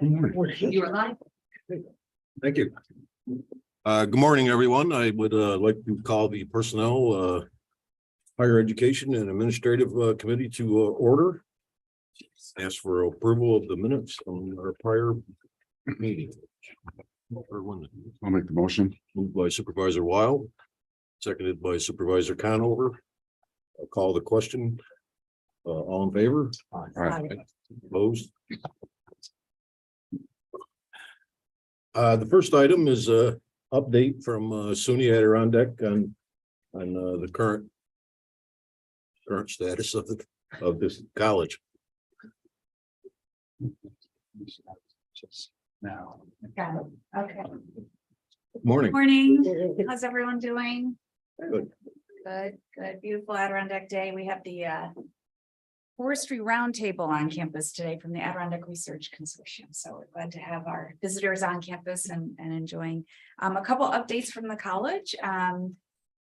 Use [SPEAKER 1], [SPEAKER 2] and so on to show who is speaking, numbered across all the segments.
[SPEAKER 1] You are live.
[SPEAKER 2] Thank you. Good morning, everyone. I would like to call the Personnel, Higher Education and Administrative Committee to order. Ask for approval of the minutes from our prior meeting.
[SPEAKER 3] I'll make the motion.
[SPEAKER 2] Moved by Supervisor Wild, seconded by Supervisor Conover. I'll call the question. All in favor?
[SPEAKER 3] Aye.
[SPEAKER 2] Opposed? The first item is a update from SUNY Adirondack on the current status of this college.
[SPEAKER 3] Now.
[SPEAKER 1] Got it. Okay.
[SPEAKER 2] Morning.
[SPEAKER 1] Morning. How's everyone doing?
[SPEAKER 2] Good.
[SPEAKER 1] Good. Beautiful Adirondack day. We have the Forestry Roundtable on campus today from the Adirondack Research Consortium. So we're glad to have our visitors on campus and enjoying a couple updates from the college.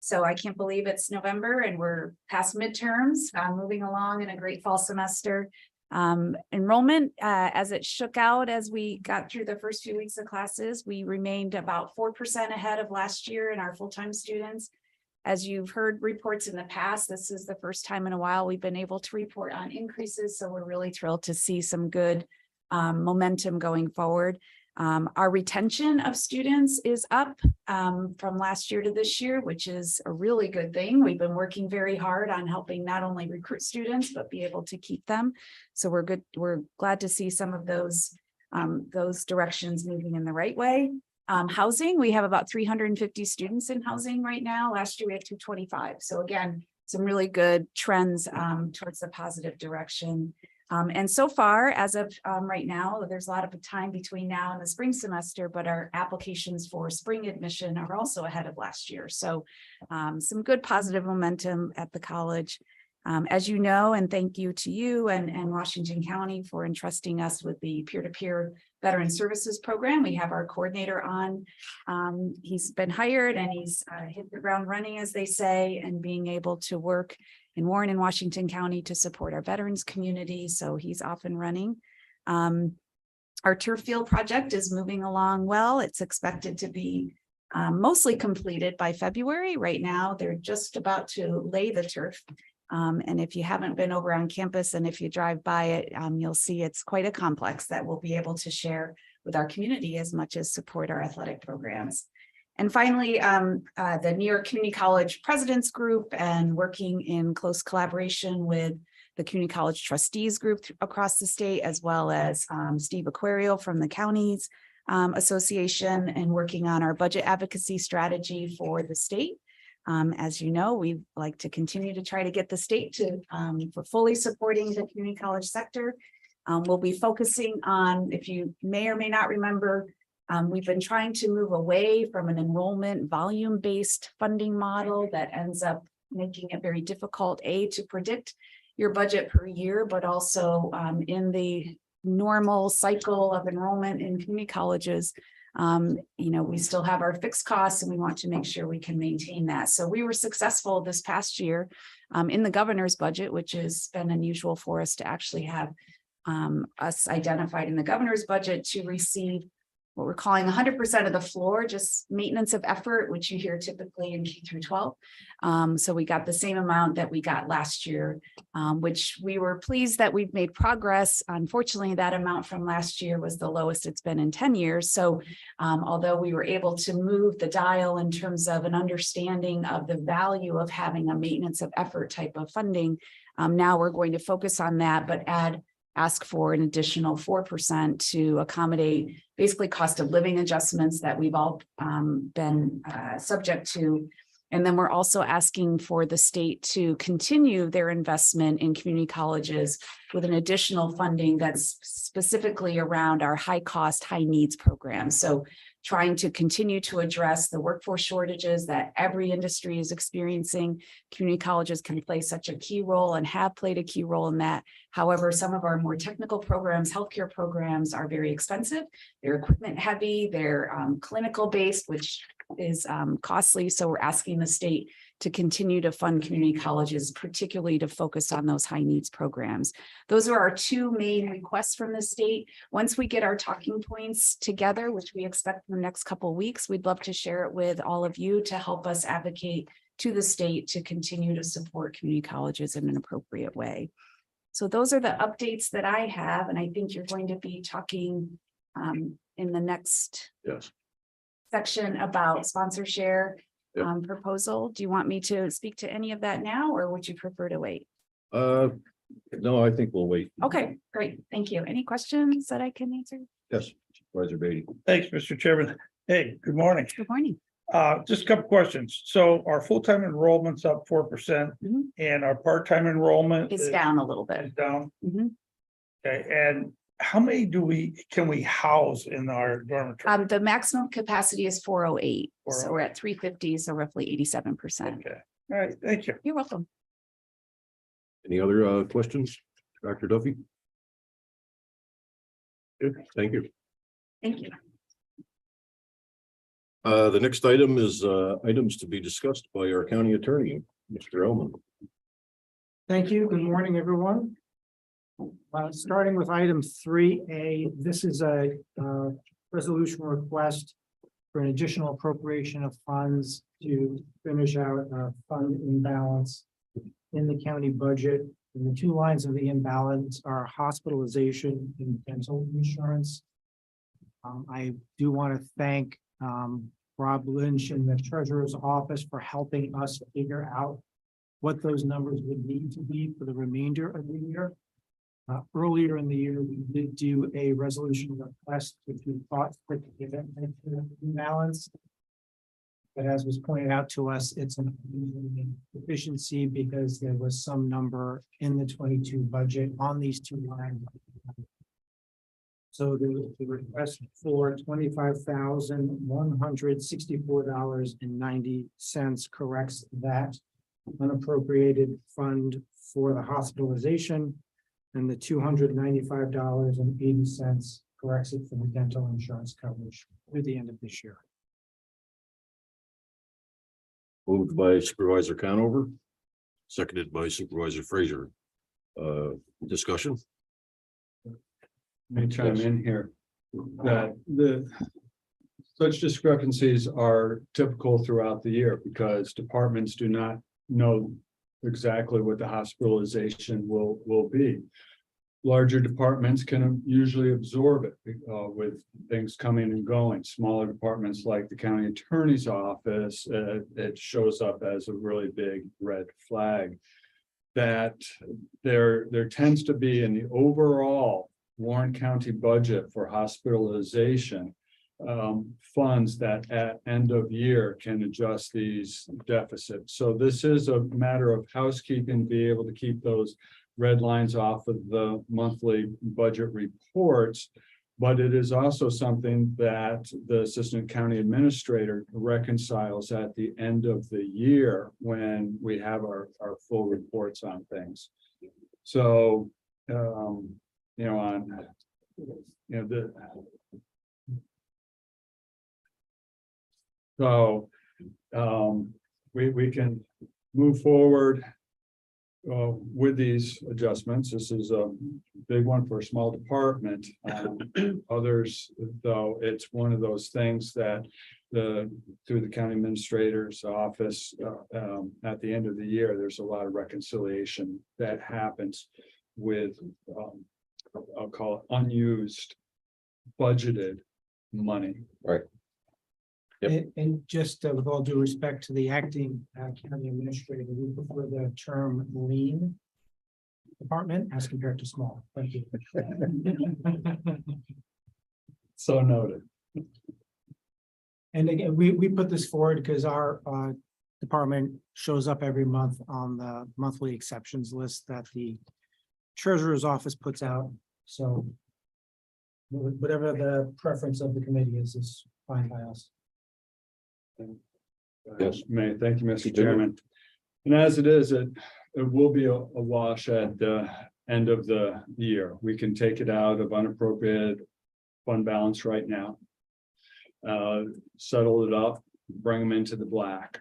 [SPEAKER 1] So I can't believe it's November and we're past midterms, moving along in a great fall semester. Enrollment, as it shook out as we got through the first few weeks of classes, we remained about 4% ahead of last year in our full-time students. As you've heard reports in the past, this is the first time in a while we've been able to report on increases. So we're really thrilled to see some good momentum going forward. Our retention of students is up from last year to this year, which is a really good thing. We've been working very hard on helping not only recruit students, but be able to keep them. So we're glad to see some of those directions moving in the right way. Housing, we have about 350 students in housing right now. Last year we had 225. So again, some really good trends towards the positive direction. And so far, as of right now, there's a lot of time between now and the spring semester, but our applications for spring admission are also ahead of last year. So some good positive momentum at the college. As you know, and thank you to you and Washington County for entrusting us with the peer-to-peer veteran services program. We have our coordinator on. He's been hired and he's hit the ground running, as they say, and being able to work in Warren and Washington County to support our veterans community. So he's off and running. Our turf field project is moving along well. It's expected to be mostly completed by February. Right now, they're just about to lay the turf. And if you haven't been over on campus and if you drive by it, you'll see it's quite a complex that we'll be able to share with our community as much as support our athletic programs. And finally, the New York Community College Presidents Group and working in close collaboration with the Community College Trustees Group across the state, as well as Steve Aquario from the Counties Association, and working on our budget advocacy strategy for the state. As you know, we like to continue to try to get the state to for fully supporting the community college sector. We'll be focusing on, if you may or may not remember, we've been trying to move away from an enrollment volume-based funding model that ends up making it very difficult, to predict your budget per year, but also in the normal cycle of enrollment in community colleges. We still have our fixed costs and we want to make sure we can maintain that. So we were successful this past year in the governor's budget, which has been unusual for us to actually have us identified in the governor's budget to receive what we're calling 100% of the floor, just maintenance of effort, which you hear typically in K through 12. So we got the same amount that we got last year, which we were pleased that we've made progress. Unfortunately, that amount from last year was the lowest it's been in 10 years. So although we were able to move the dial in terms of an understanding of the value of having a maintenance of effort type of funding, now we're going to focus on that, but ask for an additional 4% to accommodate basically cost of living adjustments that we've all been subject to. And then we're also asking for the state to continue their investment in community colleges with an additional funding that's specifically around our high cost, high needs program. So trying to continue to address the workforce shortages that every industry is experiencing. Community colleges can play such a key role and have played a key role in that. However, some of our more technical programs, healthcare programs, are very expensive. They're equipment heavy, they're clinical based, which is costly. So we're asking the state to continue to fund community colleges, particularly to focus on those high needs programs. Those are our two main requests from the state. Once we get our talking points together, which we expect in the next couple of weeks, we'd love to share it with all of you to help us advocate to the state to continue to support community colleges in an appropriate way. So those are the updates that I have, and I think you're going to be talking in the next
[SPEAKER 2] Yes.
[SPEAKER 1] section about sponsor share
[SPEAKER 2] Yep.
[SPEAKER 1] proposal. Do you want me to speak to any of that now, or would you prefer to wait?
[SPEAKER 2] No, I think we'll wait.
[SPEAKER 1] Okay, great. Thank you. Any questions that I can answer?
[SPEAKER 2] Yes, Supervisor Beatty.
[SPEAKER 4] Thanks, Mr. Chairman. Hey, good morning.
[SPEAKER 1] Good morning.
[SPEAKER 4] Just a couple questions. So our full-time enrollment's up 4%
[SPEAKER 1] Mhm.
[SPEAKER 4] and our part-time enrollment
[SPEAKER 1] It's down a little
[SPEAKER 4] is
[SPEAKER 1] bit.
[SPEAKER 4] down.
[SPEAKER 1] Mhm.
[SPEAKER 4] Okay, and how many can we house in our dormitory?
[SPEAKER 1] The maximum capacity is 408. So
[SPEAKER 4] 408.
[SPEAKER 1] we're at 350, so roughly 87%.
[SPEAKER 4] Okay, all right, thank you.
[SPEAKER 1] You're welcome.
[SPEAKER 2] Any other questions? Dr. Duffy? Good, thank you.
[SPEAKER 1] Thank you.
[SPEAKER 2] The next item is items to be discussed by our county attorney, Mr. Elman.
[SPEAKER 5] Thank you. Good morning, everyone. Starting with item 3A, this is a resolution request for an additional appropriation of funds to finish out a fund imbalance in the county budget. And the two lines of the imbalance are hospitalization and dental insurance. I do want to thank Rob Lynch in the treasurer's office for helping us figure out what those numbers would need to be for the remainder of the year. Earlier in the year, we did do a resolution request, which we thought would give it an imbalance. But as was pointed out to us, it's an deficiency because there was some number in the 22 budget on these two lines. So the request for $25,164.90 corrects that unappropriated fund for the hospitalization, and the $295.80 corrects it for the dental insurance coverage through the end of this year.
[SPEAKER 2] Moved by Supervisor Conover, seconded by Supervisor Frazier. Discussion?
[SPEAKER 6] May chime in here, that such discrepancies are typical throughout the year because departments do not know exactly what the hospitalization will be. Larger departments can usually absorb it with things coming and going. Smaller departments like the county attorney's office, it shows up as a really big red flag. That there tends to be in the overall Warren County budget for hospitalization funds that at end of year can adjust these deficits. So this is a matter of housekeeping, to be able to keep those red lines off of the monthly budget reports. But it is also something that the assistant county administrator reconciles at the end of the year when we have our full reports on things. So, we can move forward with these adjustments. This is a big one for a small department. Others, though, it's one of those things that through the county administrator's office at the end of the year, there's a lot of reconciliation that happens with I'll call it unused budgeted money.
[SPEAKER 2] Right. Yep.
[SPEAKER 5] And just with all due respect to the acting county administrator, we prefer the term lean department as compared to small. Thank you.
[SPEAKER 6] So noted.
[SPEAKER 5] And again, we put this forward because our department shows up every month on the monthly exceptions list that the treasurer's office puts out. So whatever the preference of the committee is fine by us.
[SPEAKER 2] Yes.
[SPEAKER 6] Thank you, Mr. Chairman. And as it is, it will be a wash at the end of the year. We can take it out of unappropriated fund balance right now. Settle it up bring them into the black.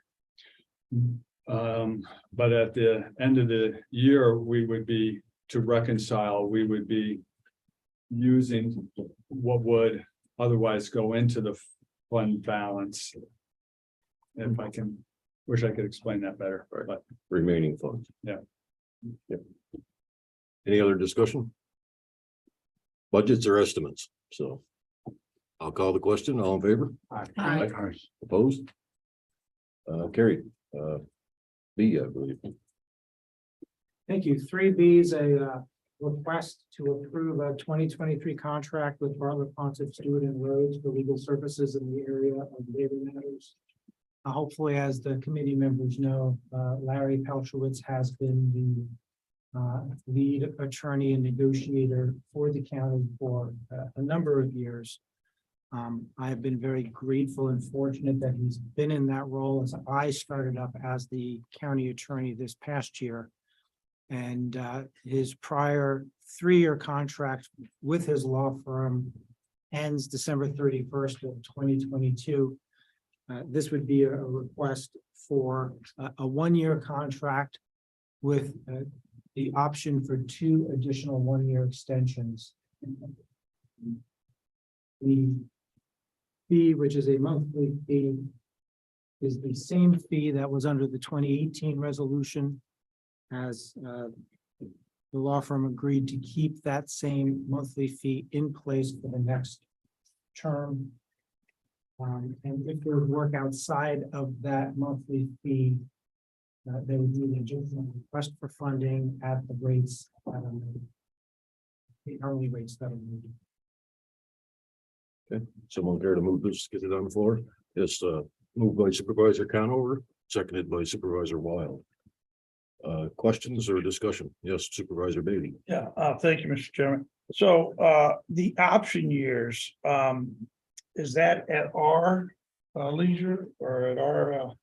[SPEAKER 6] But at the end of the year, we would be, to reconcile, we would be using what would otherwise go into the fund balance. If I can, wish I could explain that better, but
[SPEAKER 2] Remaining funds.
[SPEAKER 6] Yeah.
[SPEAKER 2] Yep. Any other discussion? Budgets or estimates, so. I'll call the question, all in favor?
[SPEAKER 1] Aye.
[SPEAKER 2] Opposed? Carried. B, I believe.
[SPEAKER 5] Thank you. 3B is a request to approve a 2023 contract with Bartlett, Ponce, Stewart and Rhodes for legal services in the area of labor matters. Hopefully, as the committee members know, Larry Pelchowitz has been the lead attorney and negotiator for the county for a number of years. I have been very grateful and fortunate that he's been in that role as I started up as the county attorney this past year. And his prior 3-year contract with his law firm ends December 31st of 2022. This would be a request for a 1-year contract with the option for 2 additional 1-year extensions. The fee, which is a monthly fee, is the same fee that was under the 2018 resolution, as the law firm agreed to keep that same monthly fee in place for the next term. And if there was work outside of that monthly fee, there would be an additional request for funding at the rates, the hourly rates that are needed.
[SPEAKER 2] Okay, someone care to move this, get it on the floor? Yes, moved by Supervisor Conover, seconded by Supervisor Wild. Questions or discussion? Yes, Supervisor Beatty.
[SPEAKER 4] Yeah, thank you, Mr. Chairman. So the option years, is that at our leisure or at our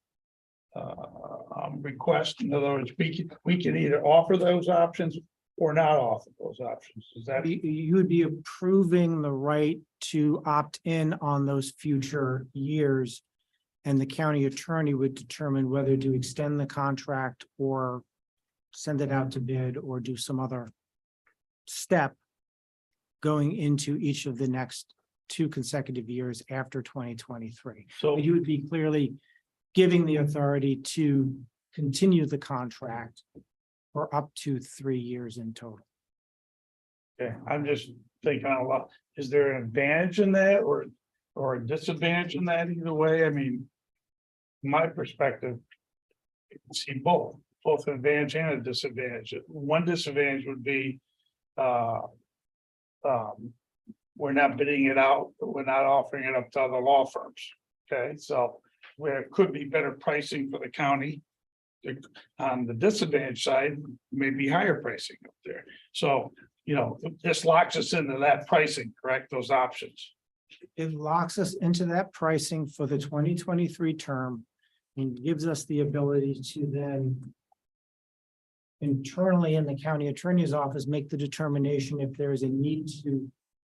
[SPEAKER 4] request? In other words, we can either offer those options or not offer those options. Is that?
[SPEAKER 5] You would be approving the right to opt in on those future years. And the county attorney would determine whether to extend the contract or send it out to bid or do some other step going into each of the next 2 consecutive years after 2023.
[SPEAKER 4] So
[SPEAKER 5] You would be clearly giving the authority to continue the contract for up to 3 years in total.
[SPEAKER 4] okay, I'm just thinking a lot. Is there an advantage in that or a disadvantage in that either way? I mean, my perspective, you can see both an advantage and a disadvantage. One disadvantage would be we're not bidding it out, but we're not offering it up to other law firms. Okay, so where it could be better pricing for the county. On the disadvantage side, maybe higher pricing up there. So, you know, this locks us into that pricing, correct? Those options.
[SPEAKER 5] It locks us into that pricing for the 2023 term and gives us the ability to then internally in the county attorney's office, make the determination if there is a need to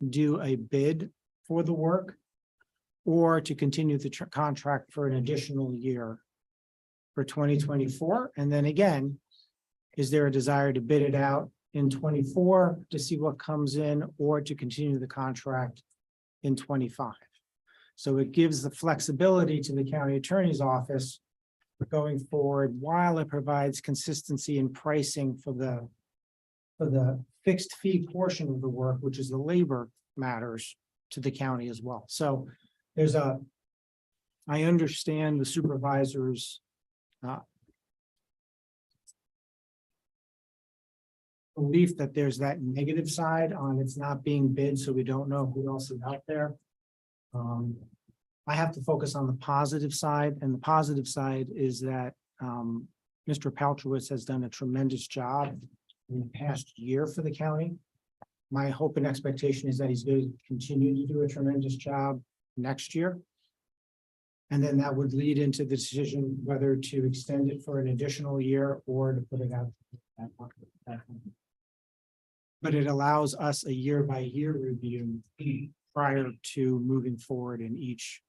[SPEAKER 5] do a bid for the work or to continue the contract for an additional year for 2024. And then again, is there a desire to bid it out in 24 to see what comes in or to continue the contract in 25? So it gives the flexibility to the county attorney's office going forward while it provides consistency in pricing for the fixed fee portion of the work, which is the labor matters to the county as well. So I understand the supervisors belief that there's that negative side on it's not being bid, so we don't know who else is out there. I have to focus on the positive side, and the positive side is that Mr. Pelchowitz has done a tremendous job in the past year for the county. My hope and expectation is that he's going to continue to do a tremendous job next year. And then that would lead into the decision whether to extend it for an additional year or to put it out. But it allows us a year-by-year review prior to moving forward in each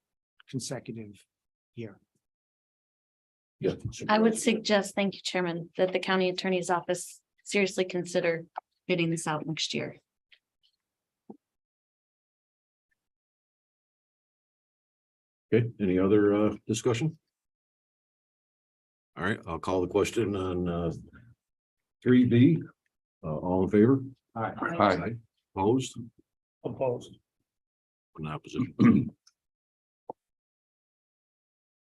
[SPEAKER 5] consecutive year.
[SPEAKER 2] Yeah.
[SPEAKER 7] I would suggest, thank you, Chairman, that the county attorney's office seriously consider bidding this out next year.
[SPEAKER 2] Okay, any other discussion? All right, I'll call the question on 3B. All in favor?
[SPEAKER 3] Aye.
[SPEAKER 2] Opposed?
[SPEAKER 4] Opposed.
[SPEAKER 2] In opposition.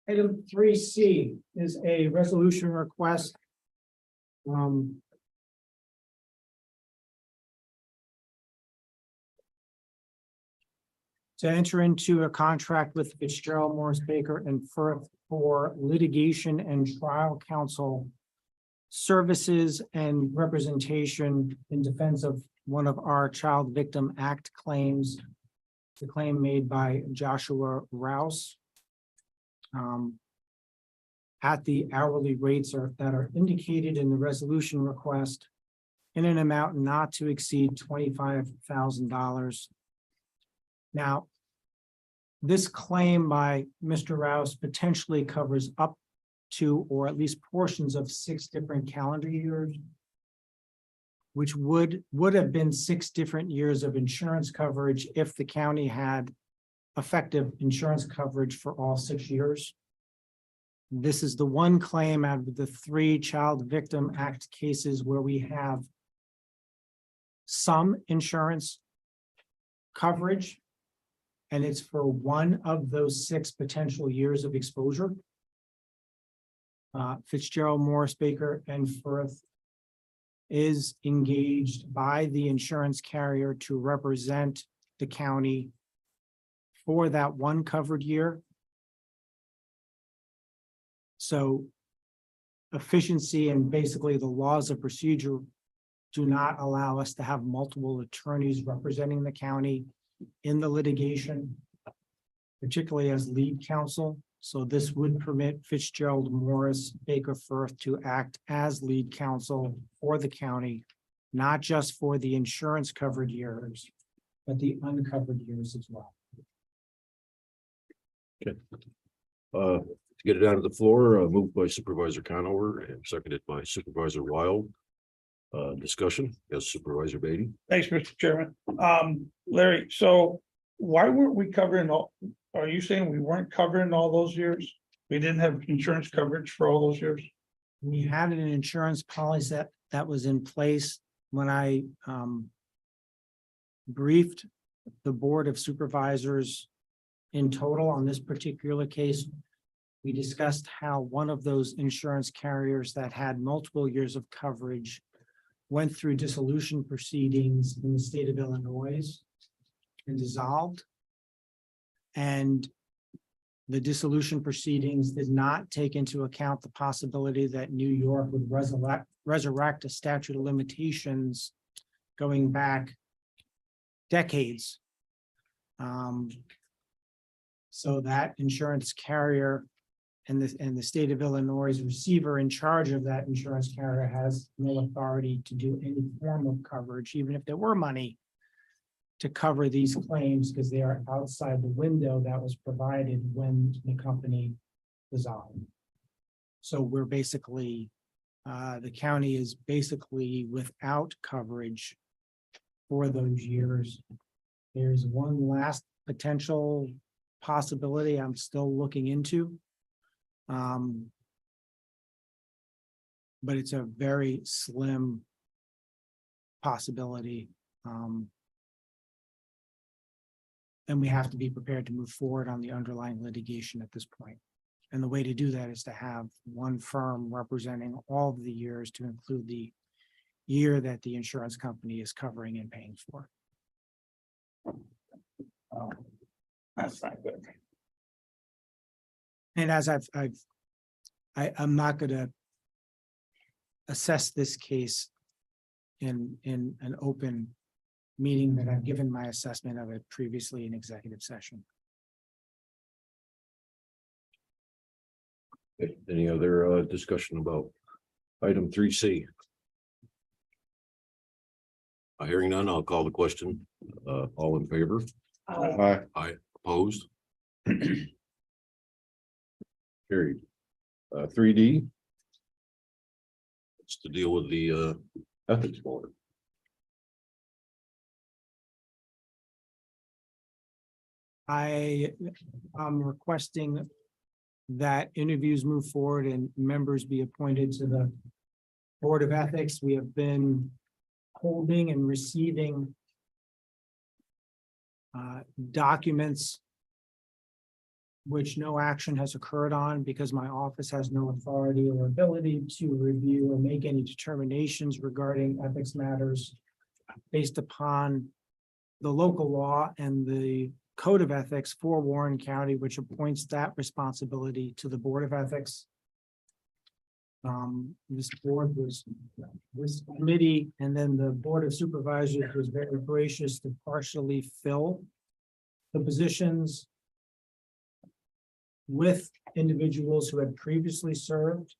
[SPEAKER 5] Item 3C is a resolution request. To enter into a contract with Fitzgerald Morris Baker and Firth for litigation and trial counsel services and representation in defense of one of our Child Victim Act claims, the claim made by Joshua Rouse. At the hourly rates that are indicated in the resolution request in an amount not to exceed $25,000. Now, this claim by Mr. Rouse potentially covers up to, or at least portions of 6 different calendar years, which would have been 6 different years of insurance coverage if the county had effective insurance coverage for all 6 years. This is the one claim out of the 3 Child Victim Act cases where we have some insurance coverage, and it's for one of those 6 potential years of exposure. Fitzgerald Morris Baker and Firth is engaged by the insurance carrier to represent the county for that one covered year. So efficiency and basically the laws of procedure do not allow us to have multiple attorneys representing the county in the litigation, particularly as lead counsel. So this would permit Fitzgerald Morris Baker Firth to act as lead counsel for the county, not just for the insurance covered years, but the uncovered years as well.
[SPEAKER 2] Okay. To get it out of the floor, moved by Supervisor Conover and seconded by Supervisor Wild. Discussion, yes, Supervisor Beatty.
[SPEAKER 4] Thanks, Mr. Chairman. Larry, so why weren't we covering all, are you saying we weren't covering all those years? We didn't have insurance coverage for all those years?
[SPEAKER 5] We had an insurance policy that was in place when I briefed the Board of Supervisors in total on this particular case. We discussed how one of those insurance carriers that had multiple years of coverage went through dissolution proceedings in the state of Illinois and dissolved. And the dissolution proceedings did not take into account the possibility that New York would resurrect a statute of limitations going back decades. So that insurance carrier and the state of Illinois receiver in charge of that insurance carrier has no authority to do any form of coverage, even if there were money to cover these claims, because they are outside the window that was provided when the company dissolved. So we're basically, the county is basically without coverage for those years. There's one last potential possibility I'm still looking into. But it's a very slim possibility. And we have to be prepared to move forward on the underlying litigation at this point. And the way to do that is to have one firm representing all of the years to include the year that the insurance company is covering and paying for.
[SPEAKER 4] That's not good.
[SPEAKER 5] And as I'm not going to assess this case in an open meeting that I've given my assessment of it previously in executive session.
[SPEAKER 2] Okay, any other discussion about item 3C? Hearing none, I'll call the question. All in favor?
[SPEAKER 3] Aye.
[SPEAKER 2] Aye. Opposed? Carried. 3D. It's to deal with the ethics board.
[SPEAKER 5] I am requesting that interviews move forward and members be appointed to the Board of Ethics. We have been holding and receiving documents which no action has occurred on because my office has no authority or ability to review or make any determinations regarding ethics matters based upon the local law and the Code of Ethics for Warren County, which appoints that responsibility to the Board of Ethics. This committee, and then the Board of Supervisors was very gracious to partially fill the positions with individuals who had previously served.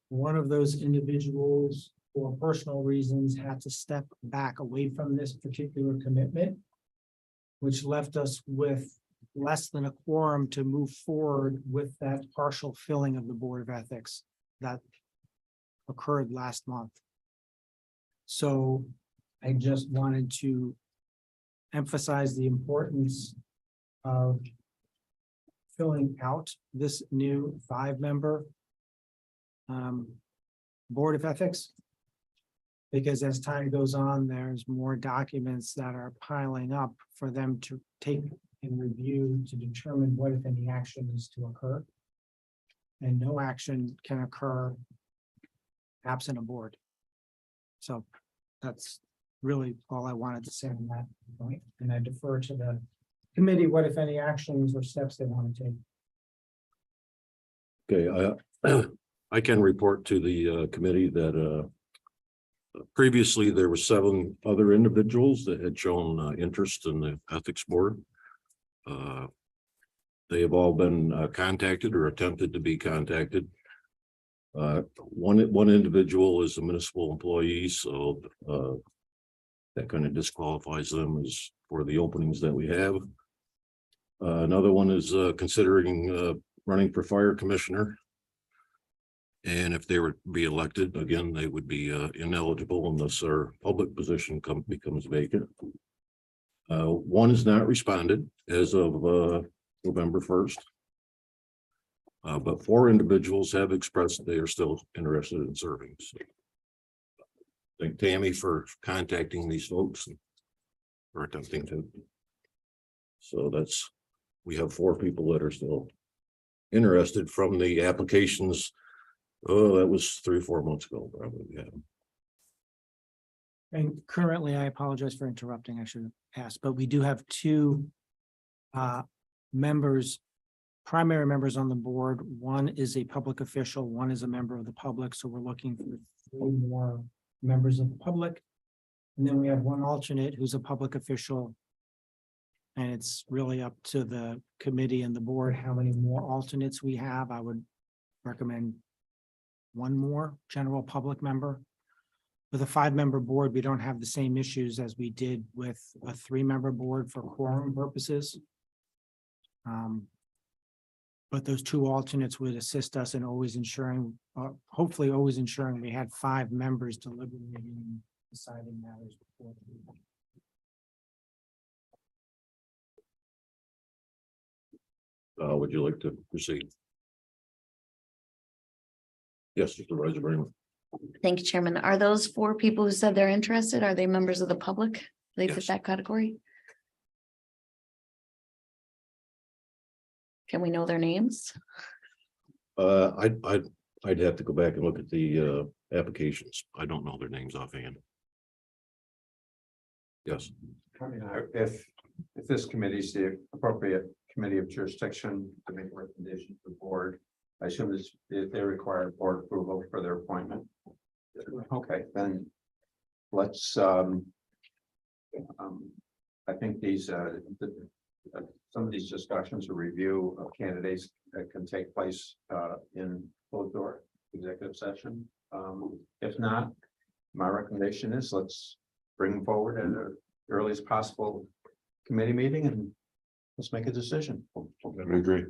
[SPEAKER 5] One of those individuals, for personal reasons, had to step back away from this particular commitment, which left us with less than a quorum to move forward with that partial filling of the Board of Ethics that occurred last month. So I just wanted to emphasize the importance of filling out this new 5-member Board of Ethics. Because as time goes on, there's more documents that are piling up for them to take and review to determine what, if any, action is to occur. And no action can occur absent a board. So that's really all I wanted to say on that point. And I defer to the committee, what, if any, actions or steps they want to take.
[SPEAKER 2] Okay, I can report to the committee that previously there were 7 other individuals that had shown interest in the ethics board. They have all been contacted or attempted to be contacted. One individual is a municipal employee, so that kind of disqualifies them as for the openings that we have. Another one is considering running for fire commissioner. And if they were to be elected, again, they would be ineligible unless their public position becomes vacant. One has not responded as of November 1st. But 4 individuals have expressed they are still interested in serving. So thank Tammy for contacting these folks or attempting to. So we have 4 people that are still interested from the applications. Oh, that was 3 or 4 months ago, probably. Yeah.
[SPEAKER 5] And currently, I apologize for interrupting, I should have asked, but we do have 2 members, primary members on the board. One is a public official, one is a member of the public. So we're looking for 3 more members of the public. And then we have 1 alternate who's a public official. And it's really up to the committee and the board how many more alternates we have. I would recommend 1 more general public member. With a 5-member board, we don't have the same issues as we did with a 3-member board for quorum purposes. But those 2 alternates would assist us in always ensuring, hopefully always ensuring we had 5 members deliberating and deciding matters before.
[SPEAKER 2] Would you like to proceed? Yes, Supervisor Bramer.
[SPEAKER 7] Thank you, Chairman. Are those 4 people who said they're interested? Are they members of the public? Do they fit
[SPEAKER 2] Yes.
[SPEAKER 7] that category? Can we know their names?
[SPEAKER 2] I'd have to go back and look at the applications. I don't know their names offhand. Yes.
[SPEAKER 8] I mean, if this committee is the appropriate committee of jurisdiction to make a recommendation to the board, I assume this, if they require board approval for their appointment. Okay, then let's, I think these, some of these discussions or review of candidates that can take place in closed door executive session. If not, my recommendation is let's bring them forward at the earliest possible committee meeting and let's make a decision.
[SPEAKER 3] I agree.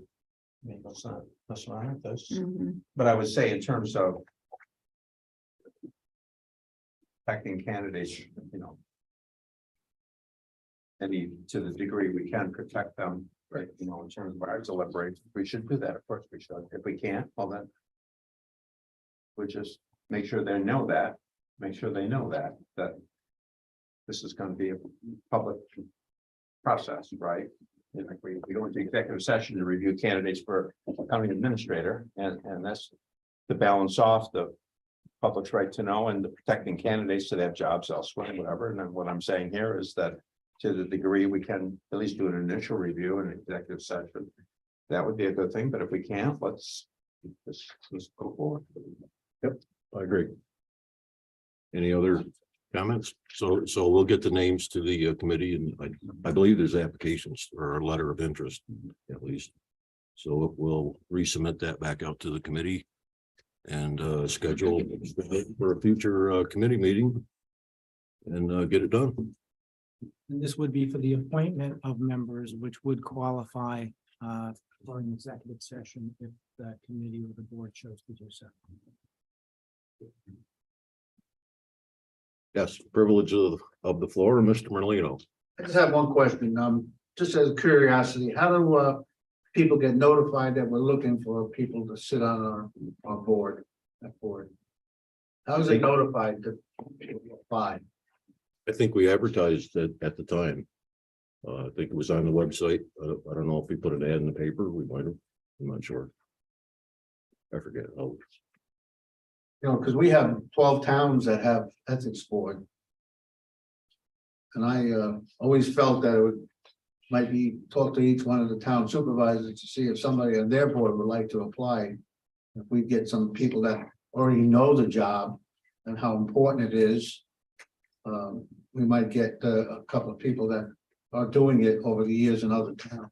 [SPEAKER 8] Maybe let's not mess around with this.
[SPEAKER 7] Mhm.
[SPEAKER 8] But I would say in terms of protecting candidates, you know, any, to the degree we can protect them, right, you know, in terms of our deliberations, we should do that, of course we should. If we can't, well then we just make sure they know that, that this is gonna be a public process, right? And like we go into executive session to review candidates for county administrator, and that's to balance off the public's right to know and the protecting candidates to have jobs elsewhere, whatever. And then what I'm saying here is that to the degree we can at least do an initial review in executive session, that would be a good thing. But if we can't, let's go forward.
[SPEAKER 2] I agree. Any other comments? So we'll get the names to the committee, and I believe there's applications or a letter of interest at least. So we'll resubmit that back out to the committee and schedule for a future committee meeting and get it done.
[SPEAKER 5] And this would be for the appointment of members, which would qualify for an executive session if the committee or the board chose to do so.
[SPEAKER 2] Yes, privilege of the floor, Mr. Merlino.
[SPEAKER 9] I just have one question, just as a curiosity, how do people get notified that we're looking for people to sit on our board, that board? How is it notified to apply?
[SPEAKER 2] I think we advertised it at the time. I think it was on the website. I don't know if we put an ad in the paper. We might have. I'm not sure. I forget. Oh,
[SPEAKER 9] You know, because we have 12 towns that have ethics board. And I always felt that it would, might be talk to each one of the town supervisors to see if somebody on their board would like to apply. If we get some people that already know the job and how important it is. We might get a couple of people that are doing it over the years in other towns.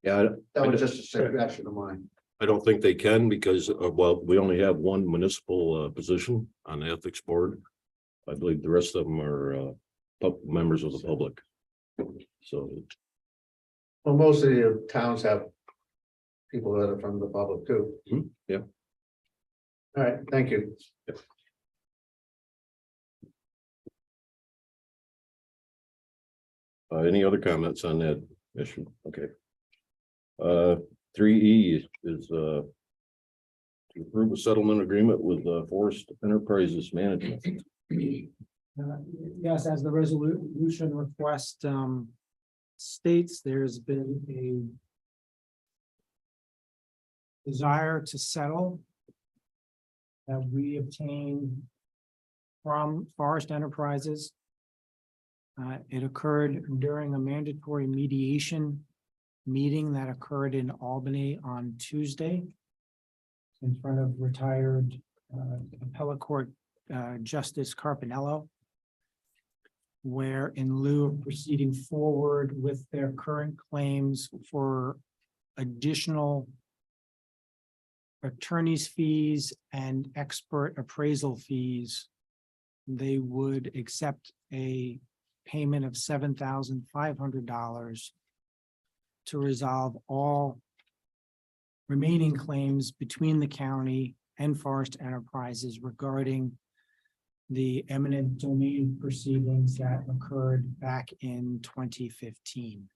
[SPEAKER 2] yeah,
[SPEAKER 9] That was just a suggestion of mine.
[SPEAKER 2] I don't think they can because, well, we only have one municipal position on the ethics board. I believe the rest of them are members of the public. So,
[SPEAKER 9] Well, most of the towns have people that are from the public too.
[SPEAKER 2] yeah.
[SPEAKER 9] All right, thank you.
[SPEAKER 2] Any other comments on that issue? Okay. 3E is to approve a settlement agreement with Forest Enterprises Management.
[SPEAKER 5] Yes, as the resolution request states, there's been a desire to settle that we obtained from Forest Enterprises. It occurred during a mandatory mediation meeting that occurred in Albany on Tuesday in front of retired appellate court Justice Carpinello, where in lieu of proceeding forward with their current claims for additional attorney's fees and expert appraisal fees, they would accept a payment of $7,500 to resolve all remaining claims between the county and Forest Enterprises regarding the eminent domain proceedings that occurred back in 2015.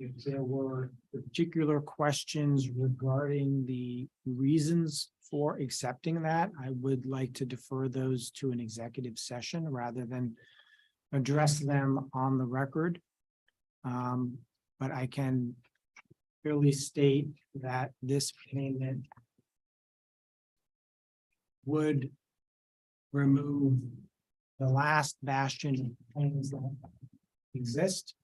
[SPEAKER 5] If there were particular questions regarding the reasons for accepting that, I would like to defer those to an executive session rather than address them on the record. But I can clearly state that this payment would remove the last bastion of claims that exist.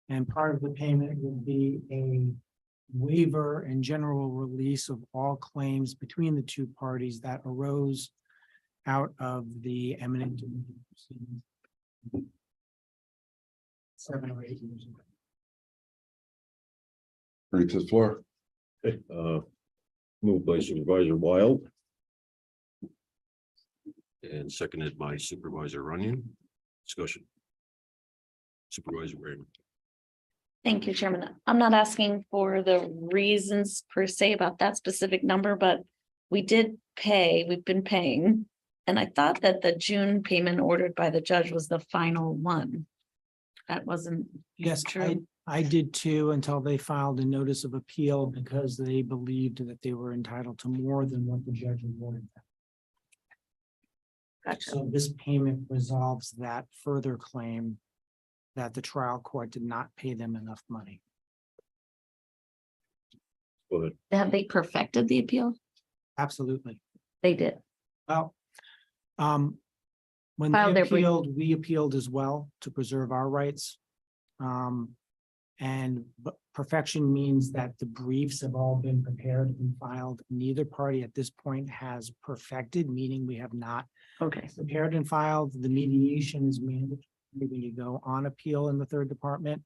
[SPEAKER 5] And part of the payment would be a waiver and general release of all claims between the two parties that arose out of the eminent domain proceedings 7 or 8 years ago.
[SPEAKER 3] Bring it to the floor.
[SPEAKER 2] Okay, moved by Supervisor Wild. And seconded by Supervisor Runyon. Discussion. Supervisor Raymond.
[SPEAKER 7] Thank you, Chairman. I'm not asking for the reasons per se about that specific number, but we did pay, we've been paying. And I thought that the June payment ordered by the judge was the final one. That wasn't
[SPEAKER 5] Yes,
[SPEAKER 7] true.
[SPEAKER 5] I did too, until they filed a notice of appeal because they believed that they were entitled to more than what the judge awarded them.
[SPEAKER 7] Gotcha.
[SPEAKER 5] So this payment resolves that further claim that the trial court did not pay them enough money.
[SPEAKER 2] Go ahead.
[SPEAKER 7] Have they perfected the appeal?
[SPEAKER 5] Absolutely.
[SPEAKER 7] They did.
[SPEAKER 5] Well, when
[SPEAKER 7] Filed
[SPEAKER 5] they
[SPEAKER 7] their brief.
[SPEAKER 5] appealed, we appealed as well to preserve our rights. But perfection means that the briefs have all been prepared and filed. Neither party at this point has perfected, meaning we have not
[SPEAKER 7] Okay.
[SPEAKER 5] prepared and filed. The mediation is mandatory when you go on appeal in the third department.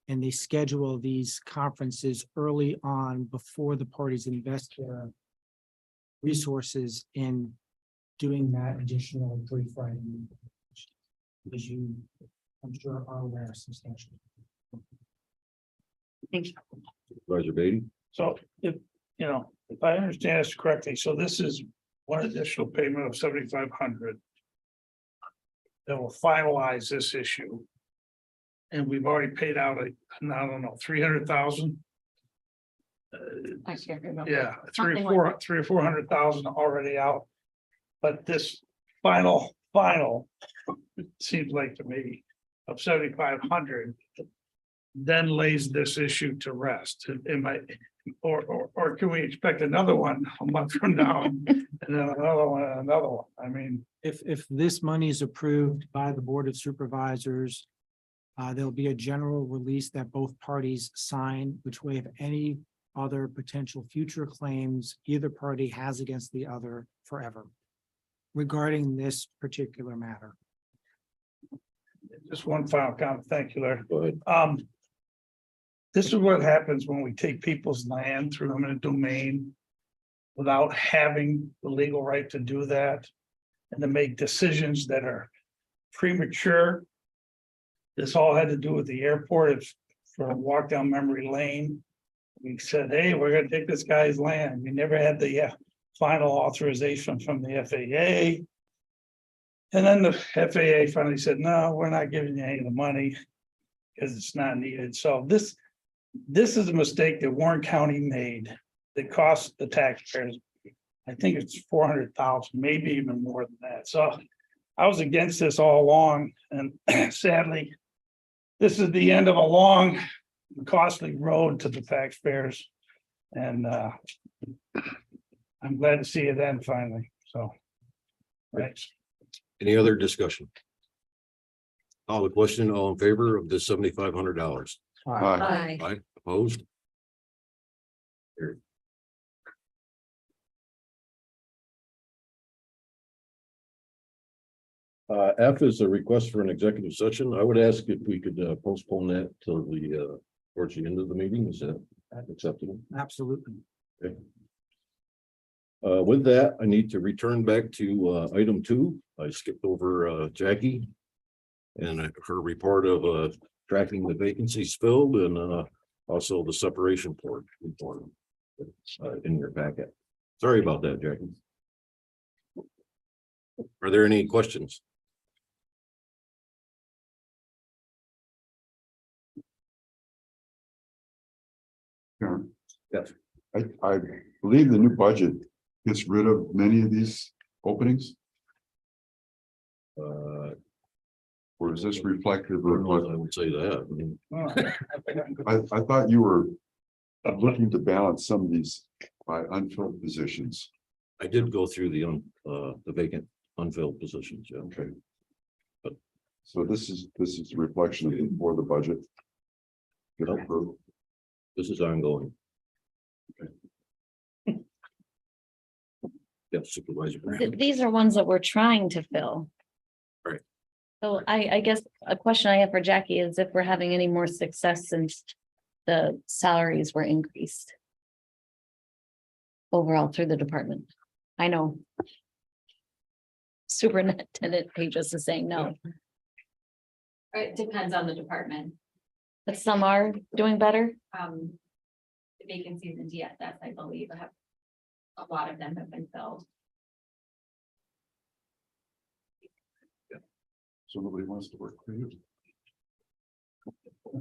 [SPEAKER 5] And they schedule these conferences early on before the parties invest their resources in doing that additional brief writing. As you, I'm sure, are aware substantially.
[SPEAKER 7] Thank you.
[SPEAKER 2] Supervisor Beatty?
[SPEAKER 4] So if, if I understand this correctly, so this is one additional payment of 7,500. That will finalize this issue. And we've already paid out, I don't know, 300,000.
[SPEAKER 7] I can't remember.
[SPEAKER 4] Yeah,
[SPEAKER 7] Something like
[SPEAKER 4] three or 400,000 already out. But this final, it seems like to me, of 7,500. Then lays this issue to rest. Am I, or can we expect another one a month from now? And then another one, and another one? I mean,
[SPEAKER 5] If this money is approved by the Board of Supervisors, there'll be a general release that both parties sign, which waive any other potential future claims either party has against the other forever regarding this particular matter.
[SPEAKER 4] just one final comment. Thank you, Larry.
[SPEAKER 2] Go ahead.
[SPEAKER 4] This is what happens when we take people's land through eminent domain without having the legal right to do that and to make decisions that are premature. This all had to do with the airport. It's for a walk down memory lane. We said, hey, we're gonna take this guy's land. We never had the final authorization from the FAA. And then the FAA finally said, no, we're not giving you any of the money because it's not needed. So this is a mistake that Warren County made that cost the taxpayers. I think it's 400,000, maybe even more than that. So I was against this all along, and sadly, this is the end of a long, costly road to the taxpayers. And I'm glad to see it end finally. So thanks.
[SPEAKER 2] Any other discussion? Call the question, all in favor of the $7,500?
[SPEAKER 7] Bye.
[SPEAKER 2] Aye, opposed? Carried. F is a request for an executive session. I would ask if we could postpone that till the towards the end of the meeting. Is that acceptable?
[SPEAKER 5] Absolutely.
[SPEAKER 2] With that, I need to return back to item 2. I skipped over Jackie and her report of tracking the vacancies filled and also the separation board report in your packet. Sorry about that, Jackie. Are there any questions?
[SPEAKER 3] Karen,
[SPEAKER 2] Yes.
[SPEAKER 3] I believe the new budget gets rid of many of these openings, or is this reflective of
[SPEAKER 2] I
[SPEAKER 3] what?
[SPEAKER 2] would say that. I mean,
[SPEAKER 3] I thought you were looking to balance some of these by unfilled positions.
[SPEAKER 2] I did go through the vacant unfilled positions, yeah.
[SPEAKER 3] Okay.
[SPEAKER 2] But-
[SPEAKER 3] So this is a reflection of for the budget. Get approved.
[SPEAKER 2] This is ongoing. Yeah, Supervisor.
[SPEAKER 7] These are ones that we're trying to fill.
[SPEAKER 2] Right.
[SPEAKER 7] So I guess a question I have for Jackie is if we're having any more success since the salaries were increased overall through the department. I know Superintendent Pages is saying no.
[SPEAKER 1] It depends on the department.
[SPEAKER 7] But some are doing better.
[SPEAKER 10] The vacancies in DSS, I believe, have a lot of them have been filled.
[SPEAKER 3] So nobody wants to work for you.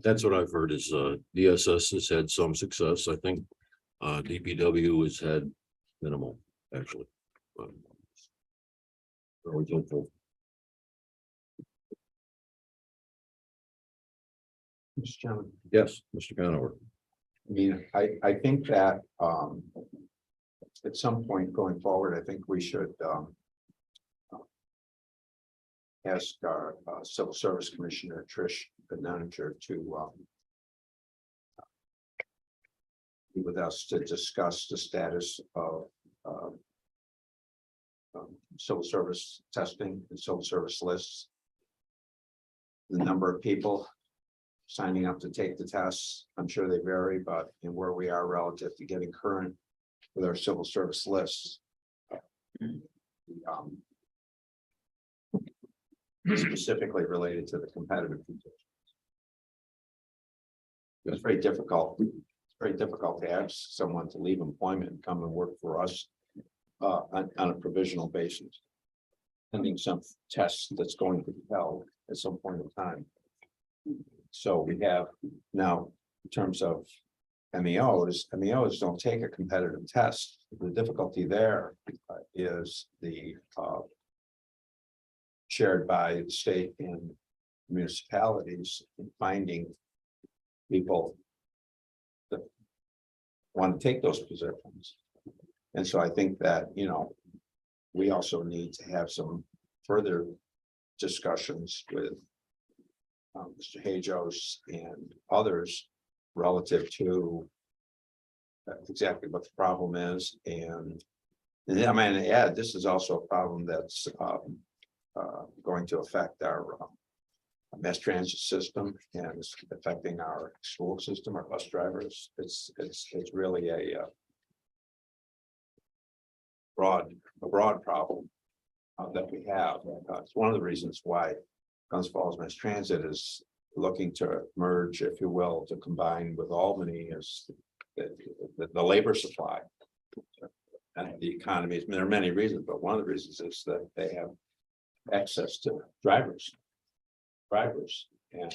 [SPEAKER 2] That's what I've heard is DSS has had some success. I think DPW has had minimal, actually. But always hopeful.
[SPEAKER 8] Mr. Chairman.
[SPEAKER 2] Yes, Mr. Conover.
[SPEAKER 8] I mean, I think that, at some point going forward, I think we should, ask our, Civil Service Commissioner, Trish, the manager, to, be with us to discuss the status of, civil service testing and civil service lists. The number of people signing up to take the tests, I'm sure they vary, but in where we are relative to getting current with our civil service lists. Specifically related to the competitive positions. It's very difficult. It's very difficult to ask someone to leave employment and come and work for us on a provisional basis. Pending some tests that's going to be held at some point in time. So we have now, in terms of MEOs don't take a competitive test. The difficulty there is the shared by the state and municipalities in finding people that want to take those positions. And so I think that, we also need to have some further discussions with Mr. Hajos and others relative to exactly what the problem is. And I mean, yeah, this is also a problem that's going to affect our mass transit system and it's affecting our school system, our bus drivers. It's really a broad problem that we have. It's one of the reasons why Guns Falls Mass Transit is looking to merge, if you will, to combine with Albany as the labor supply and the economy. There are many reasons, but one of the reasons is that they have access to drivers, and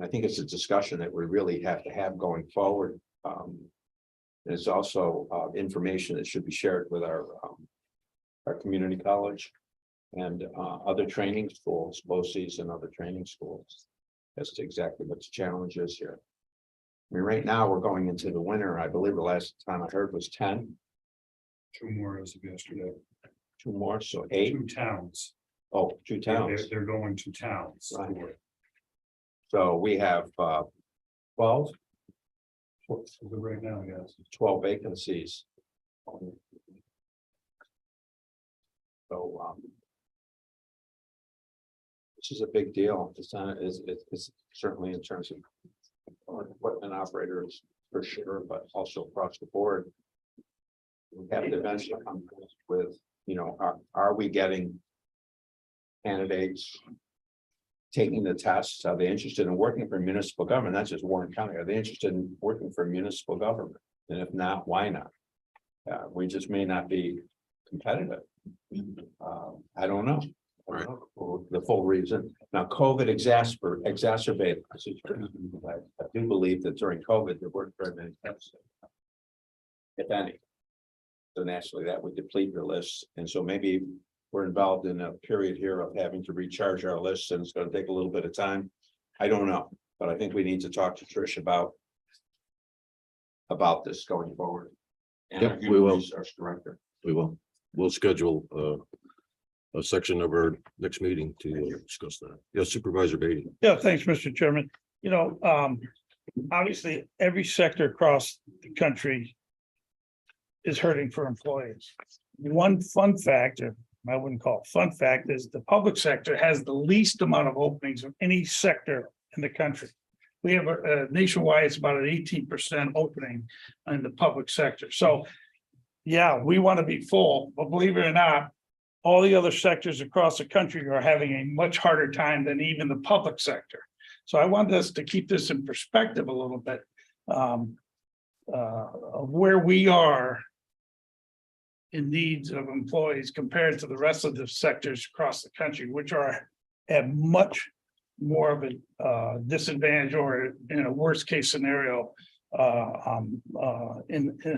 [SPEAKER 8] I think it's a discussion that we really have to have going forward. There's also information that should be shared with our community college and other training schools, BOS and other training schools, as to exactly what the challenge is here. I mean, right now we're going into the winter. I believe the last time I heard was 10.
[SPEAKER 6] 2 more as of yesterday.
[SPEAKER 8] 2 more, so 8.
[SPEAKER 6] 2 towns.
[SPEAKER 8] Oh, 2 towns.
[SPEAKER 6] They're going to towns.
[SPEAKER 8] Right. So we have 12
[SPEAKER 6] Right now, yes.
[SPEAKER 8] 12 vacancies. So this is a big deal. It's certainly in terms of equipment operators for sure, but also across the board. We have to eventually come with, are we getting candidates taking the tests? Are they interested in working for municipal government? That's just Warren County. Are they interested in working for municipal government? And if not, why not? We just may not be competitive. I don't know. The full reason. Now, COVID exacerbated the situation. I do believe that during COVID, there weren't very many tests, if any. So naturally, that would deplete your lists. And so maybe we're involved in a period here of having to recharge our lists, and it's going to take a little bit of time. I don't know, but I think we need to talk to Trish about this going forward. And
[SPEAKER 2] Yep,
[SPEAKER 8] our
[SPEAKER 2] we
[SPEAKER 8] human
[SPEAKER 2] will.
[SPEAKER 8] resource director.
[SPEAKER 2] We'll schedule a section of our next meeting to discuss that. Yes, Supervisor Beatty.
[SPEAKER 4] Yeah, thanks, Mr. Chairman. Obviously, every sector across the country is hurting for employees. One fun fact, or I wouldn't call it fun fact, is the public sector has the least amount of openings of any sector in the country. We have nationwide, it's about an 18% opening in the public sector. So, yeah, we want to be full, but believe it or not, all the other sectors across the country are having a much harder time than even the public sector. So I want us to keep this in perspective a little bit. Of where we are. In needs of employees compared to the rest of the sectors across the country, which are at much more of a disadvantage or in a worst case scenario. In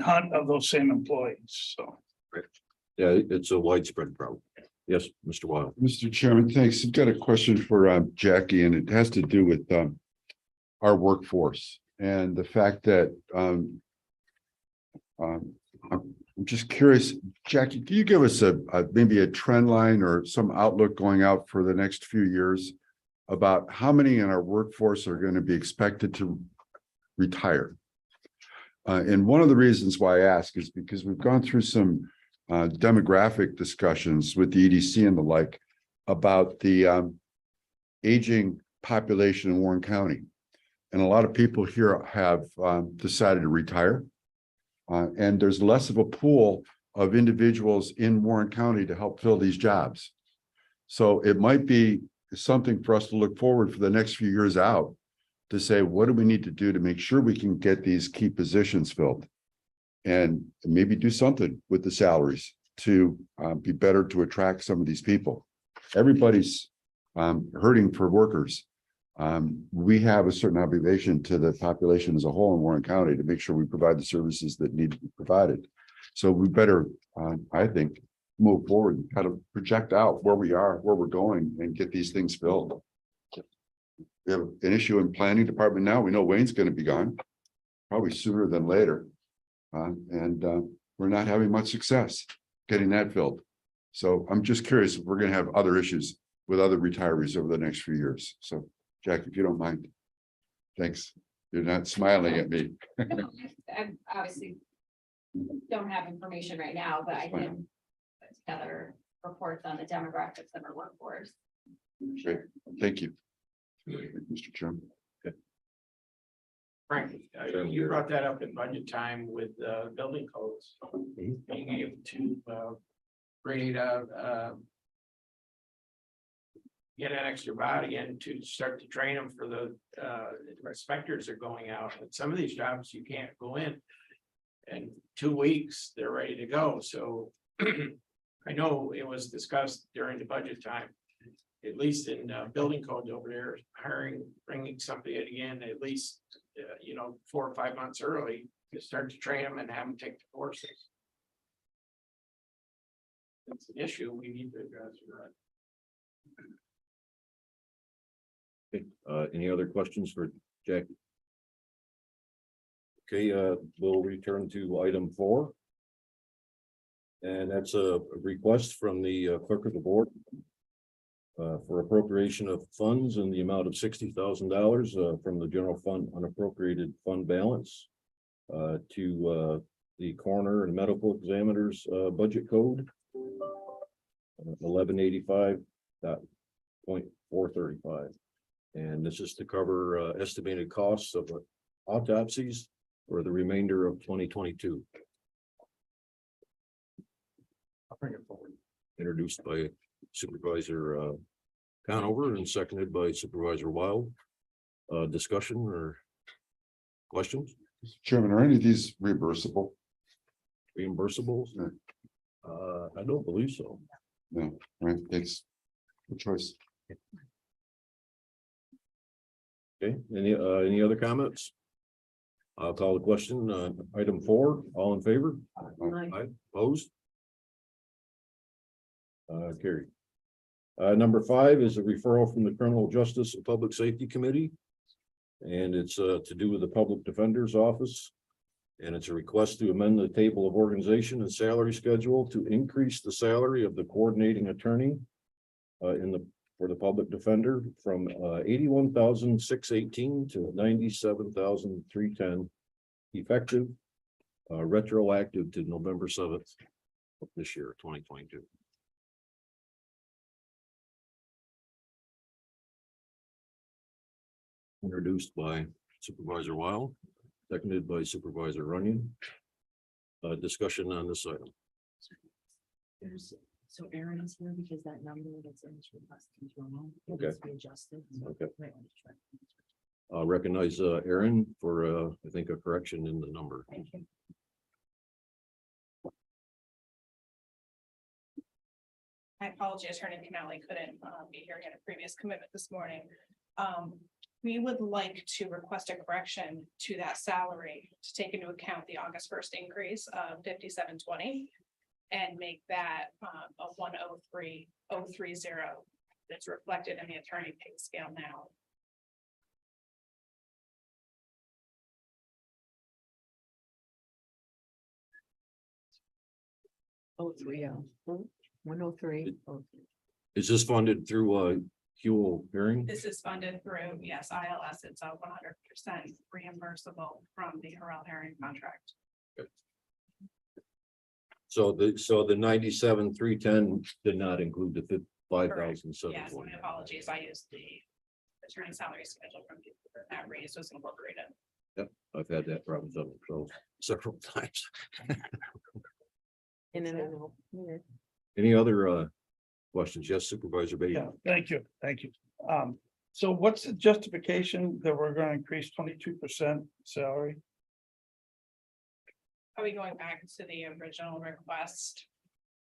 [SPEAKER 4] hunt of those same employees, so.
[SPEAKER 2] Yeah, it's a widespread problem. Yes, Mr. Wild.
[SPEAKER 3] Mr. Chairman, thanks. I've got a question for Jackie, and it has to do with our workforce and the fact that I'm just curious, Jackie, can you give us maybe a trend line or some outlook going out for the next few years about how many in our workforce are going to be expected to retire? And one of the reasons why I ask is because we've gone through some demographic discussions with the EDC and the like about the aging population in Warren County. And a lot of people here have decided to retire. And there's less of a pool of individuals in Warren County to help fill these jobs. So it might be something for us to look forward for the next few years out to say, what do we need to do to make sure we can get these key positions filled? And maybe do something with the salaries to be better to attract some of these people. Everybody's hurting for workers. We have a certain obligation to the population as a whole in Warren County to make sure we provide the services that need to be provided. So we better, I think, move forward, kind of project out where we are, where we're going, and get these things filled. We have an issue in planning department now. We know Wayne's going to be gone, probably sooner than later. And we're not having much success getting that filled. So I'm just curious if we're going to have other issues with other retirees over the next few years. So Jack, if you don't mind. Thanks. You're not smiling at me.
[SPEAKER 10] No, I obviously don't have information right now, but I can put together reports on the demographics of our workforce.
[SPEAKER 3] Great. Thank you. Mr. Chairman.
[SPEAKER 11] Frank, you brought that up in budget time with building codes. Being able to create get an extra body in to start to train them for the inspectors are going out. And some of these jobs you can't go in. And 2 weeks, they're ready to go. So I know it was discussed during the budget time, at least in building codes over there, bringing somebody in at least, 4 or 5 months early to start to train them and have them take the courses. It's an issue we need to address.
[SPEAKER 2] Okay, any other questions for Jackie? Okay, we'll return to item 4. And that's a request from the clerk of the board for appropriation of funds in the amount of $60,000 from the general fund unappropriated fund balance to the coroner and medical examiners budget code 1185.435. And this is to cover estimated costs of autopsies for the remainder of 2022.
[SPEAKER 11] I'll bring it forward.
[SPEAKER 2] Introduced by Supervisor Conover and seconded by Supervisor Wild. Discussion or questions?
[SPEAKER 3] Mr. Chairman, are any of these reimbursable?
[SPEAKER 2] Reimbursables? I don't believe so.
[SPEAKER 3] No, right? Thanks. Good choice.
[SPEAKER 2] Okay, any other comments? I'll call the question. Item 4, all in favor? Aye. Opposed? Carried. Number 5 is a referral from the Criminal Justice and Public Safety Committee. And it's to do with the Public Defender's Office. And it's a request to amend the table of organization and salary schedule to increase the salary of the coordinating attorney for the public defender from $81,618 to $97,310, effective retroactive to November 7th of this year, 2022. Introduced by Supervisor Wild, seconded by Supervisor Runyon. Discussion on this item.
[SPEAKER 12] So Aaron is here because that number that's in his request is wrong. It
[SPEAKER 2] Okay.
[SPEAKER 12] needs to be adjusted. So
[SPEAKER 2] Okay.
[SPEAKER 12] might want to check.
[SPEAKER 2] I'll recognize Aaron for I think a correction in the number.
[SPEAKER 1] Thank you.
[SPEAKER 12] I apologize, Attorney Canali couldn't be here, he had a previous commitment this morning. We would like to request a correction to that salary to take into account the August 1st increase of 5720. And make that a 103,030 that's reflected in the attorney pay scale now.
[SPEAKER 13] Oh, 103.
[SPEAKER 2] Is this funded through Huel hearing?
[SPEAKER 12] This is funded through, yes, ILS, it's a 100% reimbursable from the Harrell Herring contract.
[SPEAKER 2] So the 97,310 did not include the 5,720.
[SPEAKER 12] Yes, my apologies, I used the attorney salary schedule from that raise was incorporated.
[SPEAKER 2] Yep, I've had that problem several times.
[SPEAKER 13] In and out. Yeah.
[SPEAKER 2] Any other questions? Yes, Supervisor Beatty.
[SPEAKER 4] Yeah, thank you. So what's the justification that we're gonna increase 22% salary?
[SPEAKER 12] Are we going back to the original request?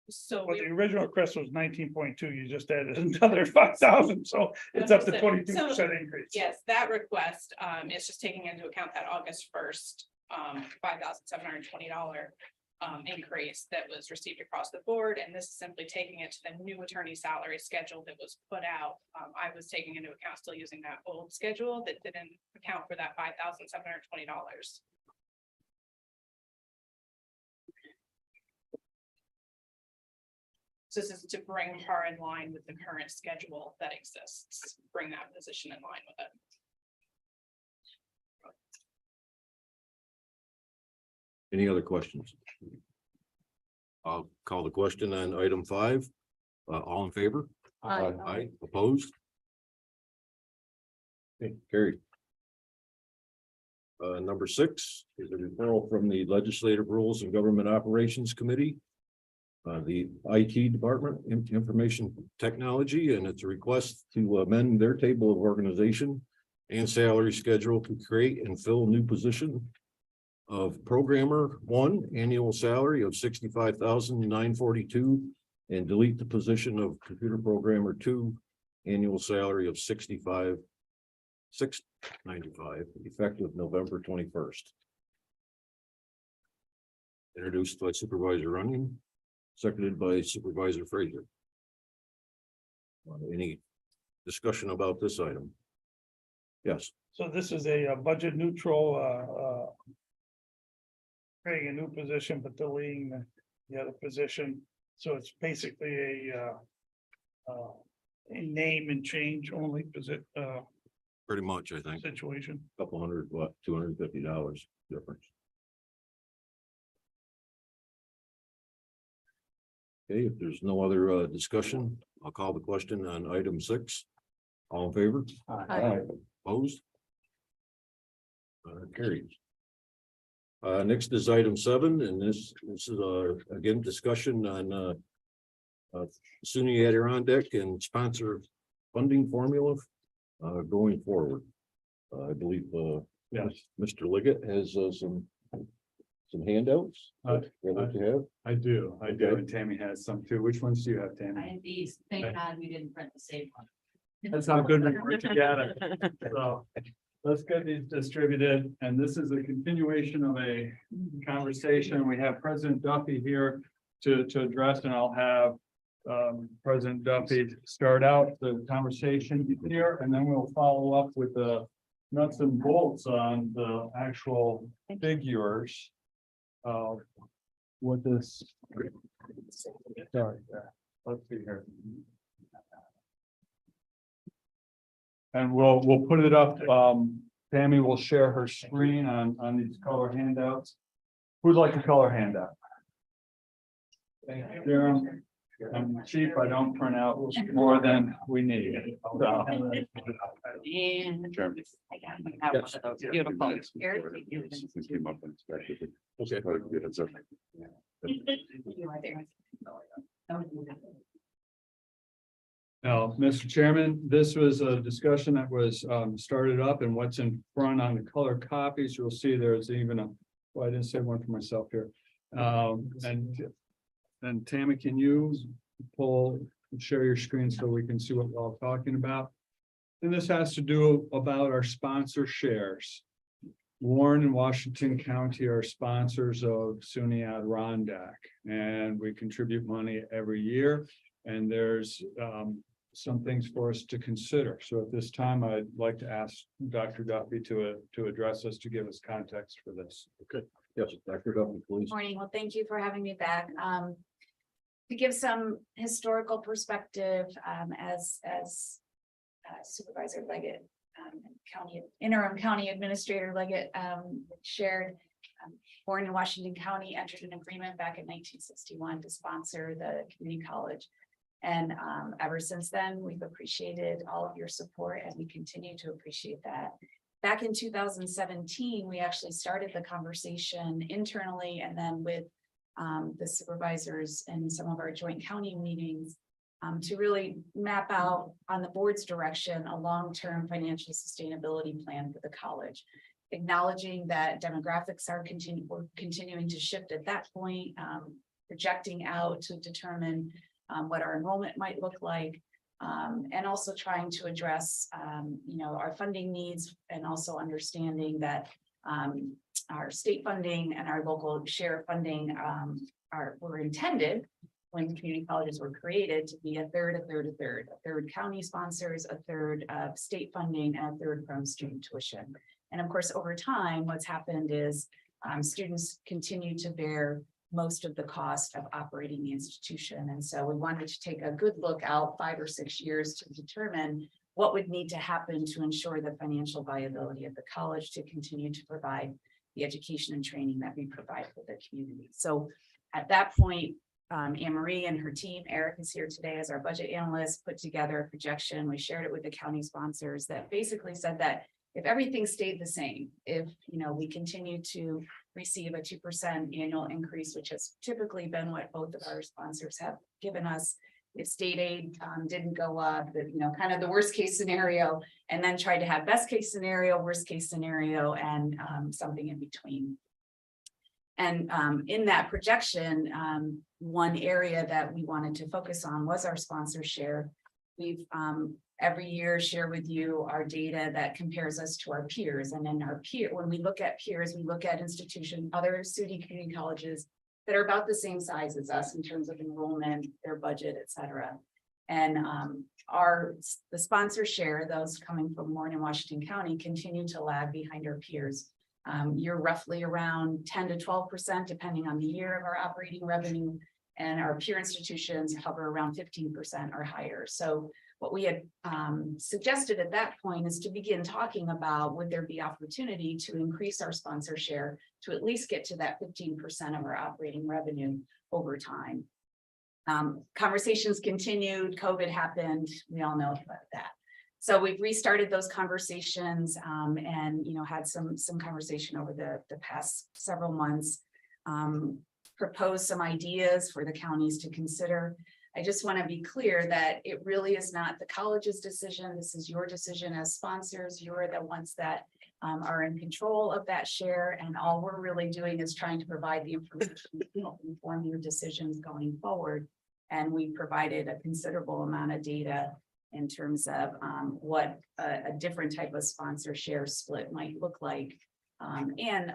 [SPEAKER 12] So
[SPEAKER 4] Well,
[SPEAKER 12] we
[SPEAKER 4] the original request was 19.2, you just added another 5,000, so it's up to 22% increase.
[SPEAKER 12] yes, that request is just taking into account that August 1st, $5,720 increase that was received across the board, and this is simply taking it to the new attorney salary schedule that was put out. I was taking into account still using that old schedule that didn't account for that $5,720. So this is to bring her in line with the current schedule that exists, bring that position in line with it.
[SPEAKER 2] Any other questions? I'll call the question on item 5. All in favor?
[SPEAKER 13] Aye.
[SPEAKER 2] Aye, opposed? Okay, carried. Number 6 is a referral from the Legislative Rules and Government Operations Committee. The IT Department, Information Technology, and it's a request to amend their table of organization and salary schedule to create and fill a new position of Programmer 1, annual salary of $65,942, and delete the position of Computer Programmer 2, annual salary of $65,695, effective November 21st. Introduced by Supervisor Runyon, seconded by Supervisor Frazier. Any discussion about this item? Yes.
[SPEAKER 4] So this is a budget neutral, creating a new position, but deleting the other position. So it's basically a name and change only
[SPEAKER 2] Pretty much, I think.
[SPEAKER 4] situation.
[SPEAKER 2] Couple hundred, what, $250 difference. Okay, if there's no other discussion, I'll call the question on item 6. All in favor?
[SPEAKER 13] Aye.
[SPEAKER 2] Opposed? Carried. Next is item 7, and this is again discussion on SUNY Adirondack and sponsor funding formula going forward. I believe
[SPEAKER 6] Yes,
[SPEAKER 2] Mr. Liggett has some handouts that you have.
[SPEAKER 6] I do.
[SPEAKER 2] Okay.
[SPEAKER 6] And Tammy has some too. Which ones do you have, Tammy?
[SPEAKER 10] I had these, thank God we didn't print the same one.
[SPEAKER 6] That's how good we work together. So let's get these distributed. And this is a continuation of a conversation. We have President Duffy here to address, and I'll have President Duffy start out the conversation here, and then we'll follow up with the nuts and bolts on the actual figures of what this. Sorry, let's see here. And we'll put it up. Tammy will share her screen on these color handouts. Who'd like a color handout? Darren, I'm cheap. I don't print out more than we need. So,
[SPEAKER 13] And I got one of those beautiful.
[SPEAKER 3] Came up unexpectedly.
[SPEAKER 2] Okay.
[SPEAKER 3] It's okay.
[SPEAKER 6] Now, Mr. Chairman, this was a discussion that was started up, and what's in front on the color copies, you'll see there's even a, well, I didn't say one for myself here. And Tammy, can you share your screen so we can see what we're all talking about? And this has to do about our sponsor shares. Warren and Washington County are sponsors of SUNY Adirondack, and we contribute money every year. And there's some things for us to consider. So at this time, I'd like to ask Dr. Duffy to address us, to give us context for this.
[SPEAKER 2] Okay, yes, Dr. Duffy, please.
[SPEAKER 1] Morning. Well, thank you for having me back. To give some historical perspective, as Supervisor Leggett, Interim County Administrator Leggett shared, Warren and Washington County entered an agreement back in 1961 to sponsor the community college. And ever since then, we've appreciated all of your support, and we continue to appreciate that. Back in 2017, we actually started the conversation internally and then with the supervisors and some of our joint county meetings to really map out on the board's direction a long-term financial sustainability plan for the college. Acknowledging that demographics are continuing to shift at that point, projecting out to determine what our enrollment might look like, and also trying to address, our funding needs, and also understanding that our state funding and our local share funding were intended when community colleges were created to be a third county sponsors, a third of state funding, and a third from student tuition. And of course, over time, what's happened is students continue to bear most of the cost of operating the institution. And so we wanted to take a good look out 5 or 6 years to determine what would need to happen to ensure the financial viability of the college to continue to provide the education and training that we provide for the community. So at that point, Anne-Marie and her team, Eric is here today as our budget analyst, put together a projection. We shared it with the county sponsors that basically said that if everything stayed the same, if we continue to receive a 2% annual increase, which has typically been what both of our sponsors have given us, if state aid didn't go up, kind of the worst case scenario, and then tried to have best case scenario, worst case scenario, and something in between. And in that projection, one area that we wanted to focus on was our sponsor share. We've every year share with you our data that compares us to our peers. And then when we look at peers, we look at institutions, other SUNY community colleges that are about the same size as us in terms of enrollment, their budget, et cetera. And the sponsor share, those coming from Warren and Washington County, continue to lag behind our peers. You're roughly around 10 to 12%, depending on the year, of our operating revenue, and our peer institutions hover around 15% or higher. So what we had suggested at that point is to begin talking about, would there be opportunity to increase our sponsor share to at least get to that 15% of our operating revenue over time. Conversations continued, COVID happened, we all know about that. So we've restarted those conversations and had some conversation over the past several months, proposed some ideas for the counties to consider. I just want to be clear that it really is not the college's decision. This is your decision as sponsors. You're the ones that are in control of that share, and all we're really doing is trying to provide the information to help inform your decisions going forward. And we provided a considerable amount of data in terms of what a different type of sponsor share split might look like, and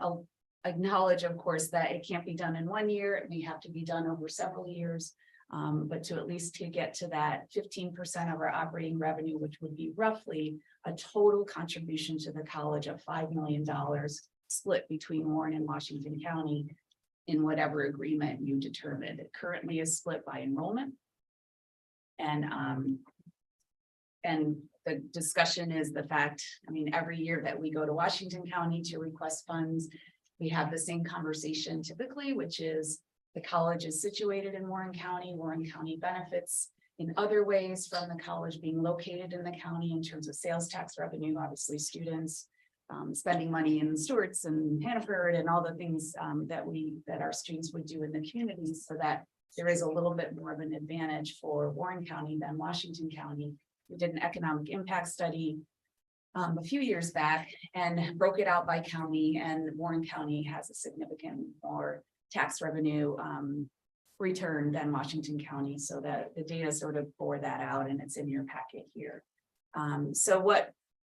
[SPEAKER 1] acknowledge, of course, that it can't be done in 1 year. It may have to be done over several years, but to at least to get to that 15% of our operating revenue, which would be roughly a total contribution to the college of $5 million split between Warren and Washington County in whatever agreement you determine. It currently is split by enrollment. And the discussion is the fact, every year that we go to Washington County to request funds, we have the same conversation typically, which is the college is situated in Warren County. Warren County benefits in other ways from the college being located in the county in terms of sales tax revenue, obviously students spending money in Stewart's and Hannaford and all the things that our students would do in the communities, so that there is a little bit more of an advantage for Warren County than Washington County. We did an economic impact study a few years back and broke it out by county, and Warren County has a significant more tax revenue return than Washington County, so that the data sort of bore that out, and it's in your packet here. So what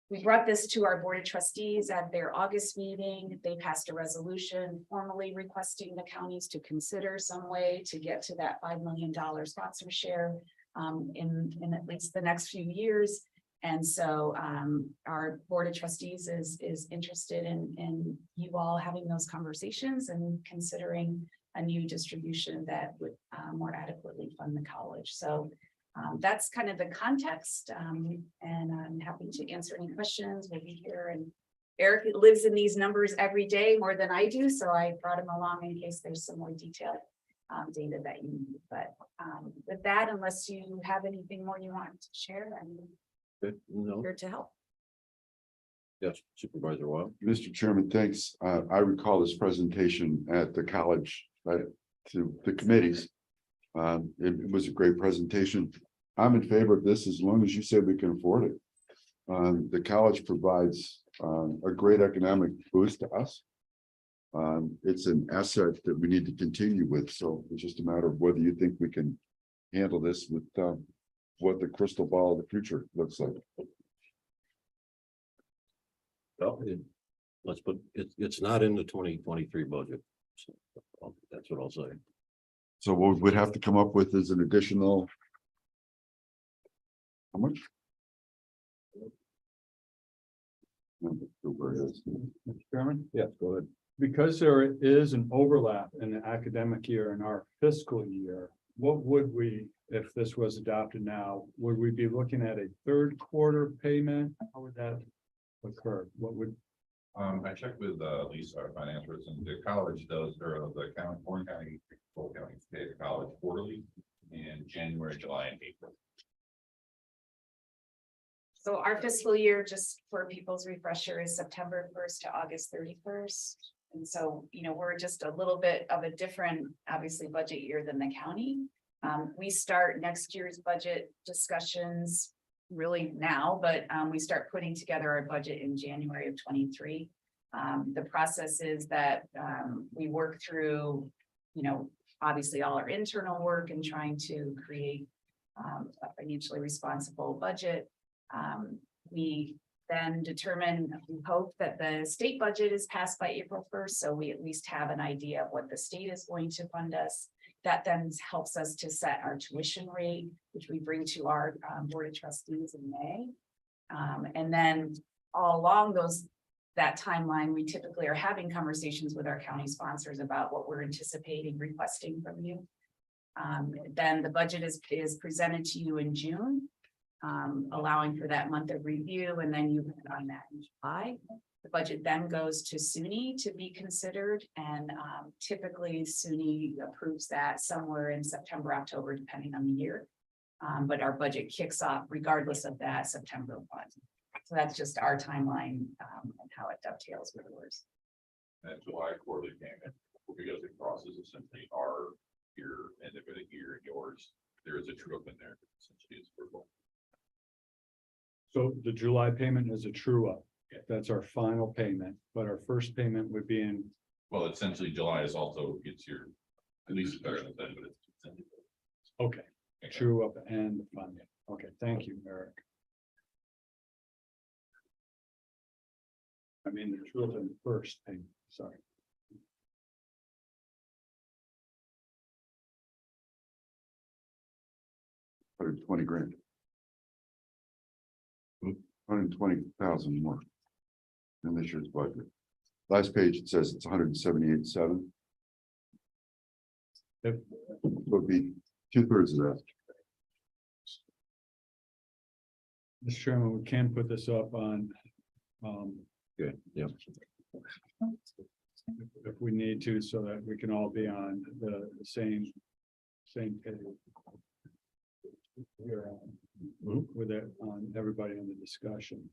[SPEAKER 1] we brought this to our Board of Trustees at their August meeting. They passed a resolution formally requesting the counties to consider some way to get to that $5 million sponsor share in at least the next few years. And so our Board of Trustees is interested in you all having those conversations and considering a new distribution that would more adequately fund the college. So that's kind of the context, and I'm happy to answer any questions. We'll be here, and Eric lives in these numbers every day more than I do, so I brought him along in case there's some more detailed data that you need. But with that, unless you have anything more you want to share, I'm
[SPEAKER 2] No,
[SPEAKER 1] here to help.
[SPEAKER 2] yes, Supervisor Wild.
[SPEAKER 3] Mr. Chairman, thanks. I recall this presentation at the college to the committees. It was a great presentation. I'm in favor of this as long as you say we can afford it. The college provides a great economic boost to us. It's an asset that we need to continue with. So it's just a matter of whether you think we can handle this with what the crystal ball of the future looks like.
[SPEAKER 2] Well, let's put, it's not in the 2023 budget. So that's what I'll say.
[SPEAKER 3] So what we'd have to come up with is an additional. How much? Where it is.
[SPEAKER 6] Mr. Chairman?
[SPEAKER 2] Yeah, go ahead.
[SPEAKER 6] Because there is an overlap in the academic year and our fiscal year, what would we, if this was adopted now, would we be looking at a third quarter payment? How would that occur? What would,
[SPEAKER 14] I checked with Lisa, our finance person. The college does, or the county, Warren County, Cole County, pay the college quarterly in January, July, and April.
[SPEAKER 1] So our fiscal year, just for people's refresher, is September 1st to August 31st. And so, you know, we're just a little bit of a different, obviously, budget year than the county. We start next year's budget discussions really now, but we start putting together our budget in January of 23. The process is that we work through, you know, obviously all our internal work and trying to create a financially responsible budget. We then determine, we hope that the state budget is passed by April 1st, so we at least have an idea of what the state is going to fund us. That then helps us to set our tuition rate, which we bring to our Board of Trustees in May. And then all along that timeline, we typically are having conversations with our county sponsors about what we're anticipating requesting from you. Then the budget is presented to you in June, allowing for that month of review, and then you vote on that in July. The budget then goes to SUNY to be considered, and typically SUNY approves that somewhere in September, October, depending on the year. But our budget kicks off regardless of that September 1. So that's just our timeline and how it dovetails with yours.
[SPEAKER 14] And July quarterly payment, because it crosses essentially our year, end of the year, and yours. There is a true up in there. Essentially, it's purple.
[SPEAKER 6] so the July payment is a true up. That's our final payment, but our first payment would be in,
[SPEAKER 14] Well, essentially, July is also gets your, at least better than that, but it's.
[SPEAKER 6] okay, true up and the funding. Okay, thank you, Eric. I mean, the true up in the first payment, sorry.
[SPEAKER 3] $120,000. 120,000 more in this year's budget. Last page, it says it's 178.7.
[SPEAKER 6] Yep.
[SPEAKER 3] Would be 2/3 of that.
[SPEAKER 6] Mr. Chairman, we can put this up on,
[SPEAKER 2] Good, yeah.
[SPEAKER 6] if we need to, so that we can all be on the same page. Here, with it on everybody in the discussion.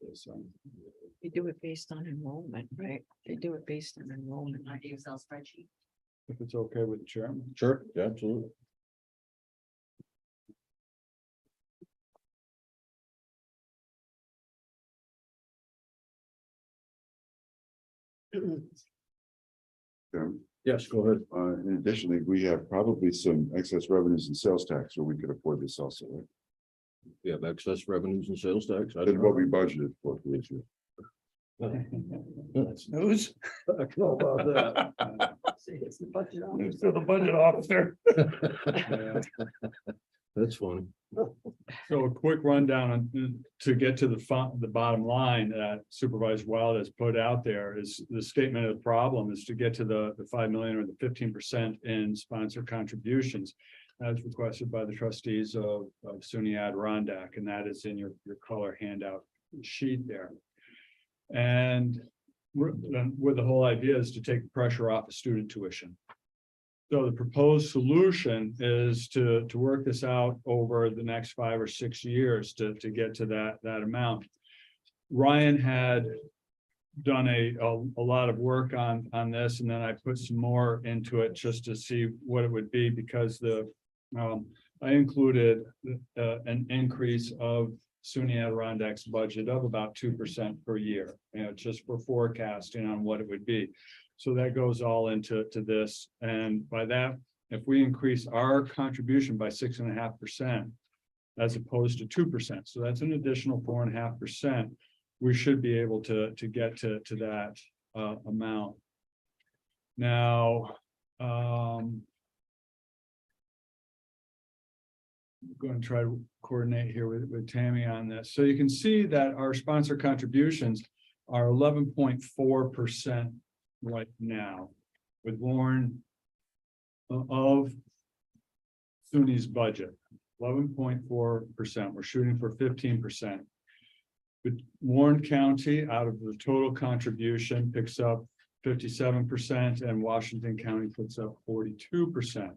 [SPEAKER 13] You do it based on enrollment, right? They do it based on enrollment, not Excel spreadsheet.
[SPEAKER 6] If it's okay with the chairman.
[SPEAKER 2] Sure, yeah, absolutely. Yes, go ahead.
[SPEAKER 3] Additionally, we have probably some excess revenues and sales tax, or we could afford this also, right?
[SPEAKER 2] We have excess revenues and sales tax. I
[SPEAKER 3] Than
[SPEAKER 2] don't
[SPEAKER 3] what we
[SPEAKER 2] know.
[SPEAKER 3] budgeted for this year.
[SPEAKER 2] That's
[SPEAKER 4] News,
[SPEAKER 2] I don't know about
[SPEAKER 4] news to the budget officer.
[SPEAKER 2] that. That's funny.
[SPEAKER 6] So a quick rundown to get to the bottom line that Supervisor Wild has put out there is the statement of the problem is to get to the 5 million or the 15% in sponsor contributions as requested by the trustees of SUNY Adirondack, and that is in your color handout sheet there. And where the whole idea is to take the pressure off of student tuition. So the proposed solution is to work this out over the next 5 or 6 years to get to that amount. Ryan had done a lot of work on this, and then I put some more into it just to see what it would be, because I included an increase of SUNY Adirondack's budget of about 2% per year, just for forecasting on what it would be. So that goes all into this, and by that, if we increase our contribution by 6.5%, as opposed to 2%, so that's an additional 4.5%, we should be able to get to that amount. Now, I'm going to try to coordinate here with Tammy on this. So you can see that our sponsor contributions are 11.4% right now, with Warren of SUNY's budget, 11.4%. We're shooting for 15%. But Warren County, out of the total contribution, picks up 57%, and Washington County puts up 42%.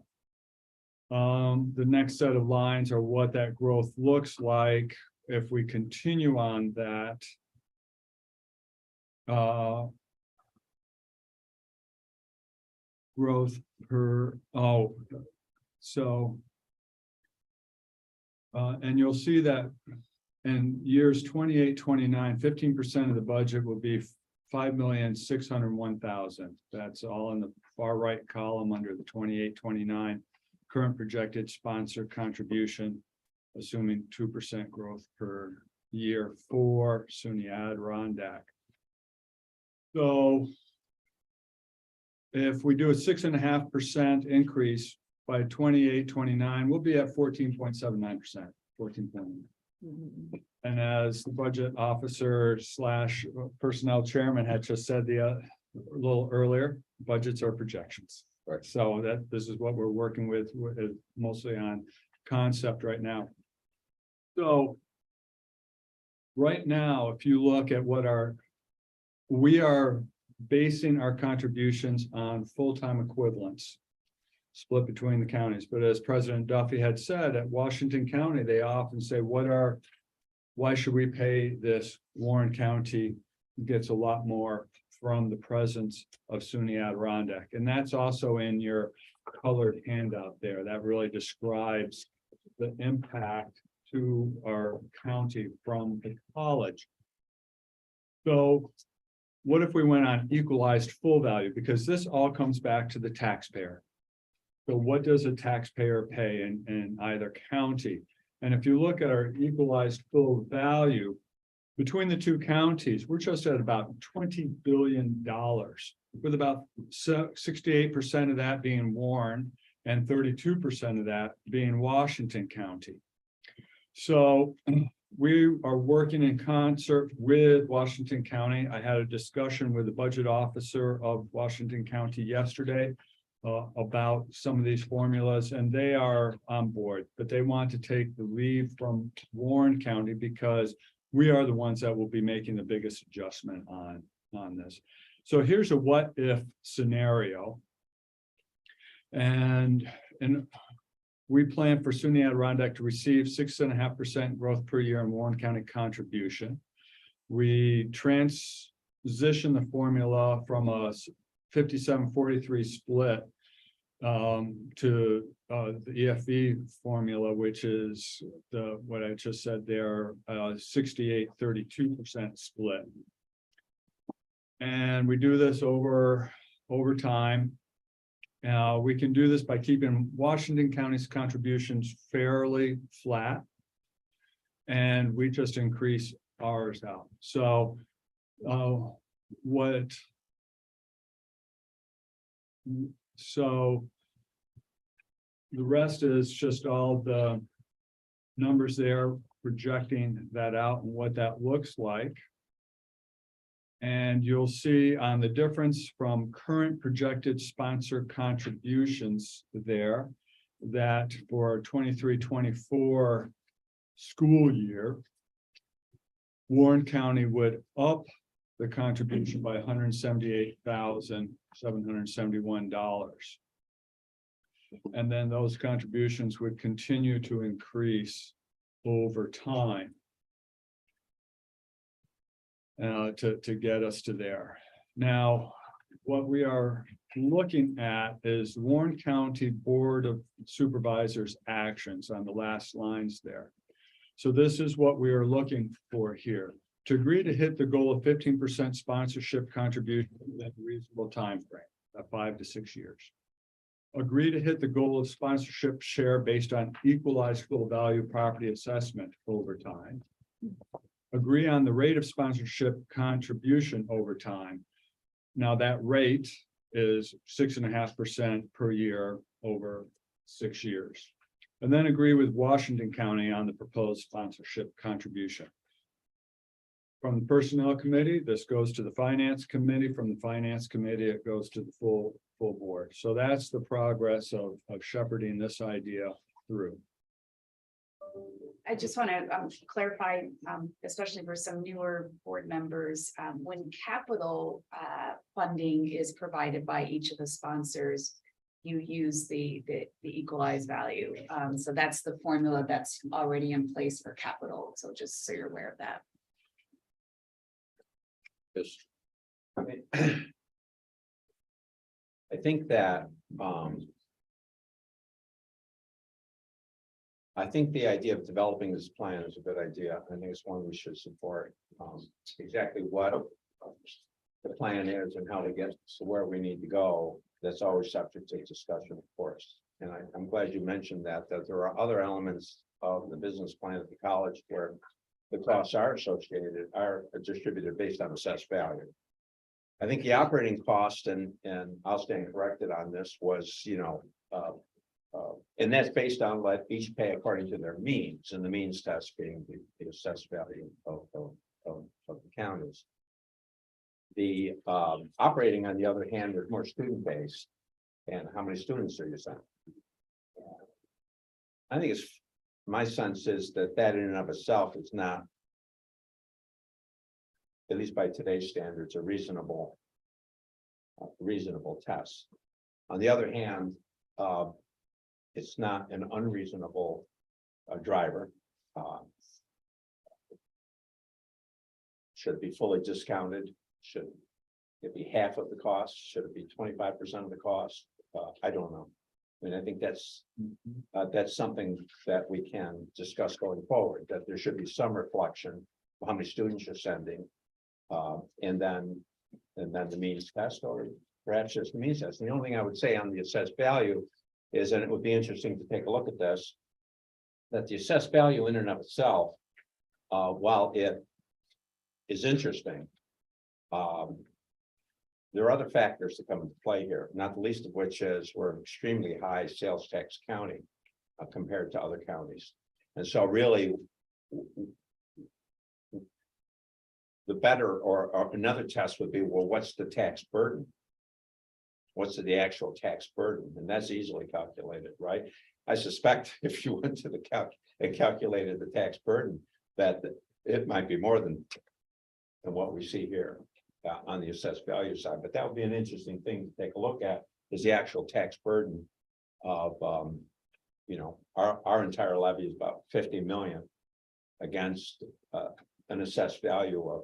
[SPEAKER 6] The next set of lines are what that growth looks like if we continue on that. Growth per, and you'll see that in years 28, 29, 15% of the budget will be 5,601,000. That's all in the far right column under the 28, 29 current projected sponsor contribution, assuming 2% growth per year for SUNY Adirondack. So if we do a 6.5% increase by 28, 29, we'll be at 14.79%, 14. And as the budget officer / personnel chairman had just said a little earlier, budgets are projections. Right. So this is what we're working with mostly on concept right now. So right now, if you look at we are basing our contributions on full-time equivalents split between the counties. But as President Duffy had said, at Washington County, they often say, why should we pay this? Warren County gets a lot more from the presence of SUNY Adirondack. And that's also in your colored handout there. That really describes the impact to our county from the college. So what if we went on equalized full value? Because this all comes back to the taxpayer. So what does a taxpayer pay in either county? And if you look at our equalized full value between the two counties, we're just at about $20 billion, with about 68% of that being Warren and 32% of that being Washington County. So we are working in concert with Washington County. I had a discussion with the budget officer of Washington County yesterday about some of these formulas, and they are on board, but they want to take the lead from Warren County because we are the ones that will be making the biggest adjustment on this. So here's a what if scenario. And we plan for SUNY Adirondack to receive 6.5% growth per year in Warren County contribution. We transition the formula from a 57-43 split to the EFE formula, which is what I just said there, 68-32% split. And we do this over time. We can do this by keeping Washington County's contributions fairly flat. And we just increase ours out. So so the rest is just all the numbers there, projecting that out and what that looks like. And you'll see on the difference from current projected sponsor contributions there, that for 23-24 school year, Warren County would up the contribution by $178,771. And then those contributions would continue to increase over time. To get us to there. Now, what we are looking at is Warren County Board of Supervisors actions on the last lines there. So this is what we are looking for here. To agree to hit the goal of 15% sponsorship contribution within a reasonable time frame, 5 to 6 years. Agree to hit the goal of sponsorship share based on equalized full value property assessment over time. Agree on the rate of sponsorship contribution over time. Now that rate is 6.5% per year over 6 years. And then agree with Washington County on the proposed sponsorship contribution. From the Personnel Committee, this goes to the Finance Committee. From the Finance Committee, it goes to the full board. So that's the progress of shepherding this idea through.
[SPEAKER 1] I just want to clarify, especially for some newer board members, when capital funding is provided by each of the sponsors, you use the equalized value. So that's the formula that's already in place for capital. So just so you're aware of that.
[SPEAKER 8] Yes. I mean, I think that, I think the idea of developing this plan is a good idea. I think it's one we should support. Exactly what the plan is and how to get to where we need to go, that's always subject to discussion, of course. And I'm glad you mentioned that there are other elements of the business plan at the college where the costs are distributed based on assessed value. I think the operating cost, and I'll stand corrected on this, was, and that's based on let each pay according to their means, and the means test being the assessed value of the counties. The operating, on the other hand, is more student based, and how many students are you sending? I think my sense is that in and of itself is not, at least by today's standards, a reasonable test. On the other hand, it's not an unreasonable driver. Should it be fully discounted? Should it be half of the cost? Should it be 25% of the cost? I don't know. I mean, I think that's something that we can discuss going forward, that there should be some reflection of how many students you're sending. And then the means test, or perhaps just the means test. And the only thing I would say on the assessed value is, and it would be interesting to take a look at this, that the assessed value in and of itself, while it is interesting, there are other factors that come into play here, not the least of which is we're an extremely high sales tax county compared to other counties. And so really, the better or another test would be, well, what's the tax burden? What's the actual tax burden? And that's easily calculated, right? I suspect if you went to the calc and calculated the tax burden, that it might be more than what we see here on the assessed value side. But that would be an interesting thing to take a look at, is the actual tax burden of, our entire levy is about 50 million against an assessed value of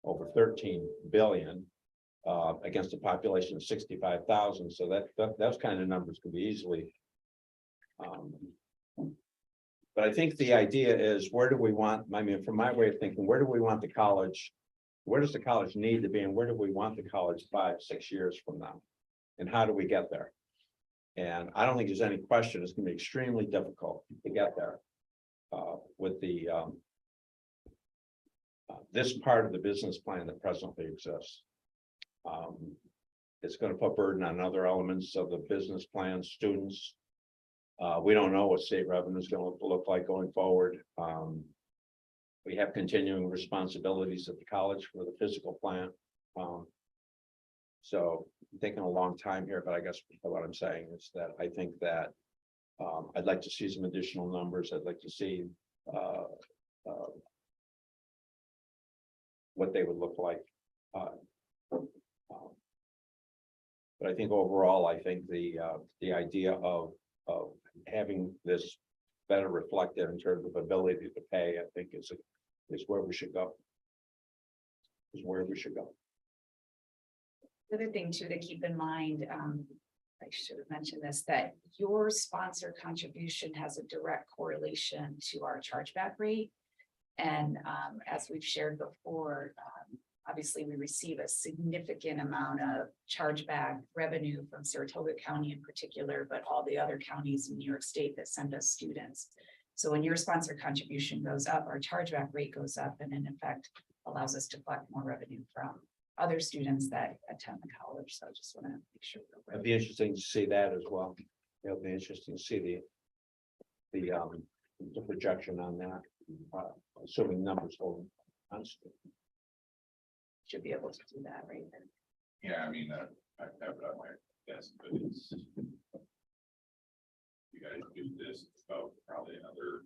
[SPEAKER 8] over 13 billion against a population of 65,000. So those kind of numbers can be easily. But I think the idea is, where do we want, I mean, from my way of thinking, where do we want the college where does the college need to be and where do we want the college 5-6 years from now? And how do we get there? And I don't think there's any question, it's gonna be extremely difficult to get there. With the this part of the business plan that presently exists. It's gonna put burden on other elements of the business plan, students. We don't know what state revenue is gonna look like going forward. We have continuing responsibilities at the college for the physical plant. So I'm taking a long time here, but I guess what I'm saying is that I think that I'd like to see some additional numbers. I'd like to see what they would look like. But I think overall, I think the idea of having this better reflected in terms of ability to pay, I think is where we should go. Is where we should go.
[SPEAKER 1] The other thing too to keep in mind, I should have mentioned this, that your sponsor contribution has a direct correlation to our chargeback rate. And as we've shared before, obviously we receive a significant amount of chargeback revenue from Saratoga County in particular, but all the other counties in New York State that send us students. So when your sponsor contribution goes up, our chargeback rate goes up, and in effect allows us to collect more revenue from other students that attend the college. So I just want to make sure.
[SPEAKER 8] It'd be interesting to see that as well. It'll be interesting to see the projection on that, assuming numbers hold constant.
[SPEAKER 1] Should be able to do that, right?
[SPEAKER 14] Yeah, I mean, I have it on my desk, but it's. You guys do this, it's about probably another.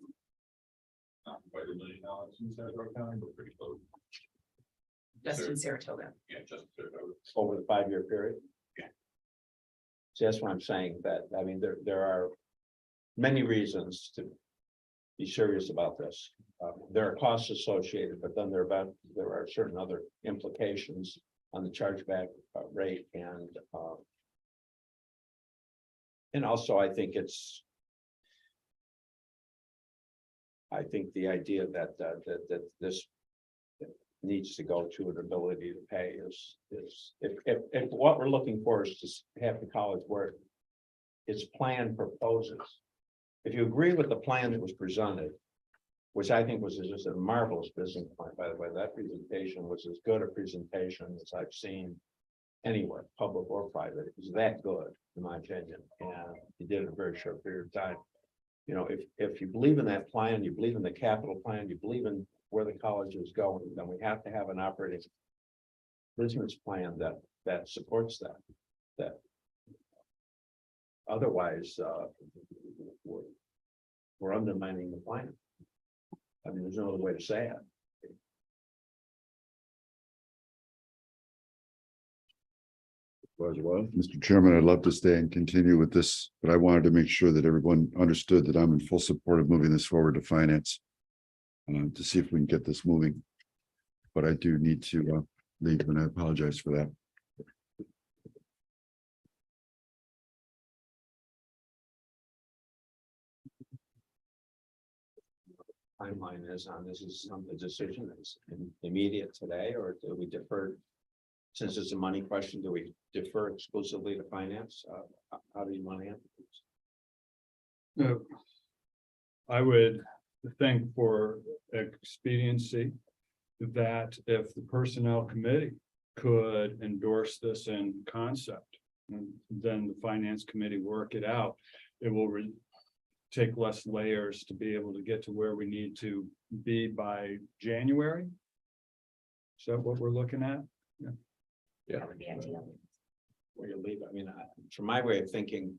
[SPEAKER 14] Not quite $1 million in Saratoga County, but pretty close.
[SPEAKER 1] Just in Saratoga.
[SPEAKER 14] Yeah, just Saratoga.
[SPEAKER 8] Over the 5-year period.
[SPEAKER 14] Yeah.
[SPEAKER 8] So that's what I'm saying, that, I mean, there are many reasons to be serious about this. There are costs associated, but then there are certain other implications on the chargeback rate, and also I think the idea that this needs to go to an ability to pay is if what we're looking for is to have the college work its plan proposes. If you agree with the plan that was presented, which I think was just a marvelous business plan, by the way, that presentation was as good a presentation as I've seen anywhere, public or private. It was that good, in my opinion, and you did it in a very short period of time. You know, if you believe in that plan, you believe in the capital plan, you believe in where the college is going, then we have to have an operating business plan that supports that. Otherwise, we're undermining the plan. I mean, there's no other way to say it.
[SPEAKER 3] Well, Mr. Chairman, I'd love to stay and continue with this, but I wanted to make sure that everyone understood that I'm in full support of moving this forward to finance. To see if we can get this moving. But I do need to leave, and I apologize for that.
[SPEAKER 8] Timeline is on this, is some of the decision is immediate today, or do we defer? Since it's a money question, do we defer exclusively to finance? How do you want to answer this?
[SPEAKER 6] I would think for expediency that if the personnel committee could endorse this in concept, and then the finance committee work it out, it will take less layers to be able to get to where we need to be by January. Is that what we're looking at?
[SPEAKER 8] Yeah.
[SPEAKER 1] That would be ideal.
[SPEAKER 8] Where you leave, I mean, from my way of thinking.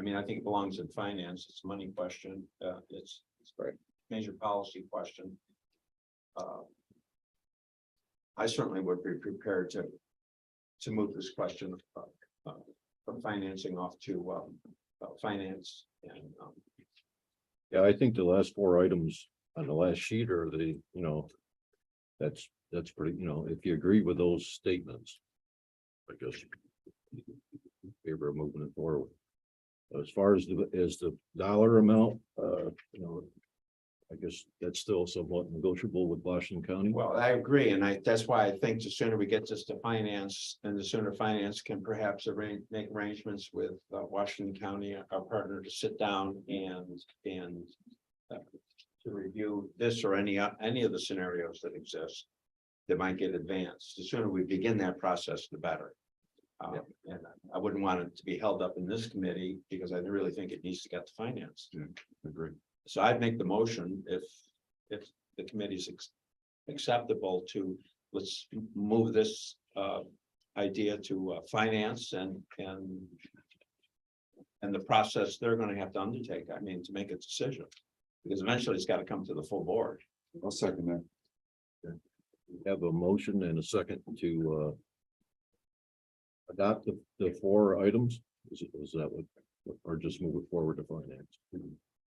[SPEAKER 8] I mean, I think it belongs in finance, it's a money question, it's a very major policy question. I certainly would be prepared to move this question from financing off to finance and.
[SPEAKER 2] Yeah, I think the last 4 items on the last sheet are that's pretty, if you agree with those statements. I guess. In favor of moving it forward. As far as the dollar amount, I guess that's still somewhat negotiable with Washington County.
[SPEAKER 8] Well, I agree, and that's why I think the sooner we get this to finance, and the sooner finance can perhaps make arrangements with Washington County, our partner, to sit down and to review this or any of the scenarios that exist that might get advanced. The sooner we begin that process, the better. And I wouldn't want it to be held up in this committee because I really think it needs to get to finance.
[SPEAKER 3] Agree.
[SPEAKER 8] So I'd make the motion if the committee's acceptable to, let's move this idea to finance and the process they're gonna have to undertake, I mean, to make a decision. Because eventually it's gotta come to the full board.
[SPEAKER 3] I'll second that.
[SPEAKER 2] We have a motion and a second to adopt the 4 items. Is that what, or just move it forward to finance?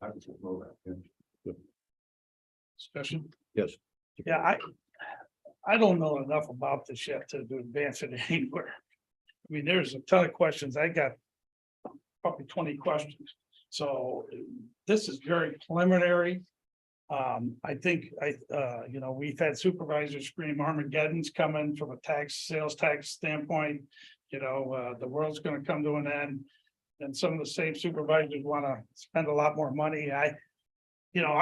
[SPEAKER 8] I would move it.
[SPEAKER 4] Discussion.
[SPEAKER 2] Yes.
[SPEAKER 4] Yeah, I don't know enough about this yet to advance it anywhere. I mean, there's a ton of questions. I got probably 20 questions. So this is very preliminary. I think we've had supervisors scream Armageddon's coming from a sales tax standpoint. The world's gonna come to an end. And some of the same supervisors wanna spend a lot more money. I've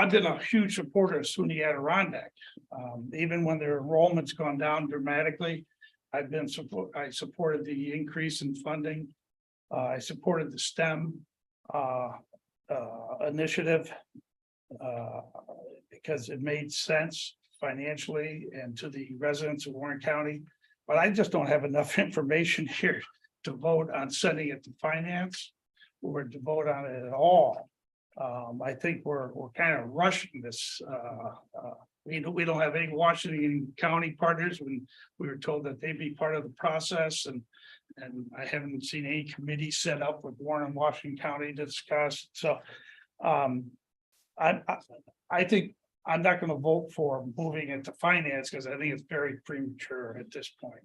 [SPEAKER 4] been a huge supporter of SUNY Adirondack. Even when their enrollment's gone down dramatically, I supported the increase in funding. I supported the STEM initiative because it made sense financially and to the residents of Warren County. But I just don't have enough information here to vote on sending it to finance or to vote on it at all. I think we're kind of rushing this. We don't have any Washington County partners when we were told that they'd be part of the process, and I haven't seen any committee set up with Warren and Washington County to discuss. So I think I'm not going to vote for moving it to finance because I think it's very premature at this point.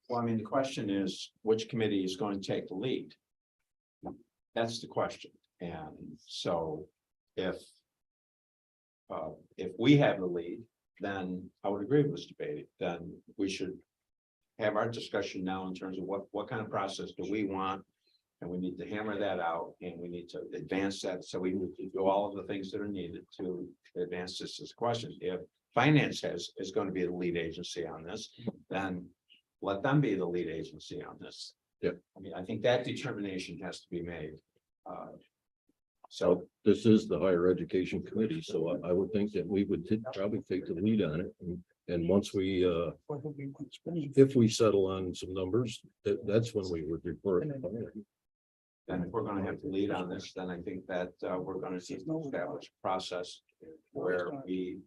[SPEAKER 8] Well, I mean, the question is, which committee is going to take the lead? That's the question. And so if we have the lead, then I would agree with Mr. Beatty, then we should have our discussion now in terms of what kind of process do we want? And we need to hammer that out and we need to advance that. So we need to do all of the things that are needed to advance this as a question. If finance is going to be the lead agency on this, then let them be the lead agency on this.
[SPEAKER 2] Yeah.
[SPEAKER 8] I mean, I think that determination has to be made.
[SPEAKER 2] So this is the higher education committee, so I would think that we would probably take the lead on it. And once we, if we settle on some numbers, that's when we would report.
[SPEAKER 8] And if we're going to have to lead on this, then I think that we're going to need to establish a process where we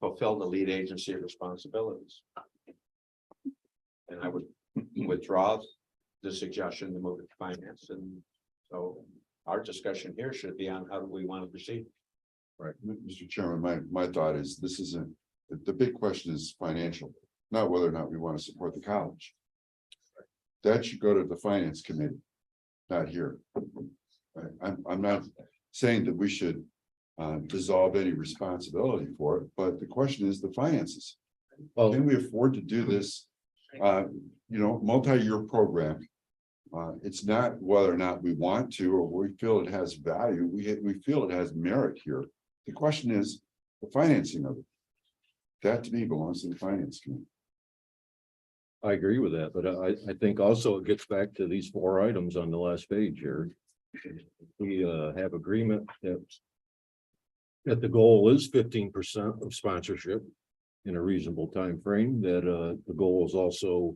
[SPEAKER 8] fulfill the lead agency responsibilities. And I would withdraw the suggestion to move it to finance. And so our discussion here should be on how do we want to proceed.
[SPEAKER 3] Right, Mr. Chairman, my thought is this isn't, the big question is financial, not whether or not we want to support the college. That should go to the finance committee, not here. Right? I'm not saying that we should dissolve any responsibility for it, but the question is the finances. Can we afford to do this? Multi-year program. It's not whether or not we want to, or we feel it has value. We feel it has merit here. The question is the financing of it. That to me belongs to the finance committee.
[SPEAKER 2] I agree with that, but I think also it gets back to these 4 items on the last page here. We have agreement that the goal is 15% of sponsorship in a reasonable time frame. That the goal is also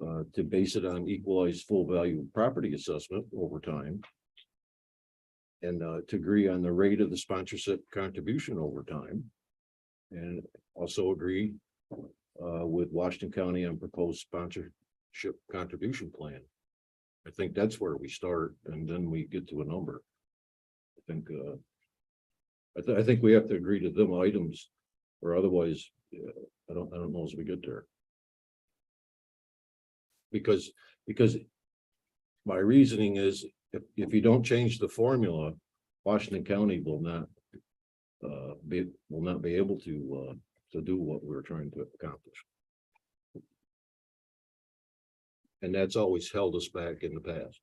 [SPEAKER 2] to base it on equalized full value property assessment over time. And to agree on the rate of the sponsorship contribution over time. And also agree with Washington County on proposed sponsorship contribution plan. I think that's where we start and then we get to a number. I think we have to agree to them items or otherwise I don't know as we get there. Because my reasoning is if you don't change the formula, Washington County will not be able to do what we're trying to accomplish. And that's always held us back in the past.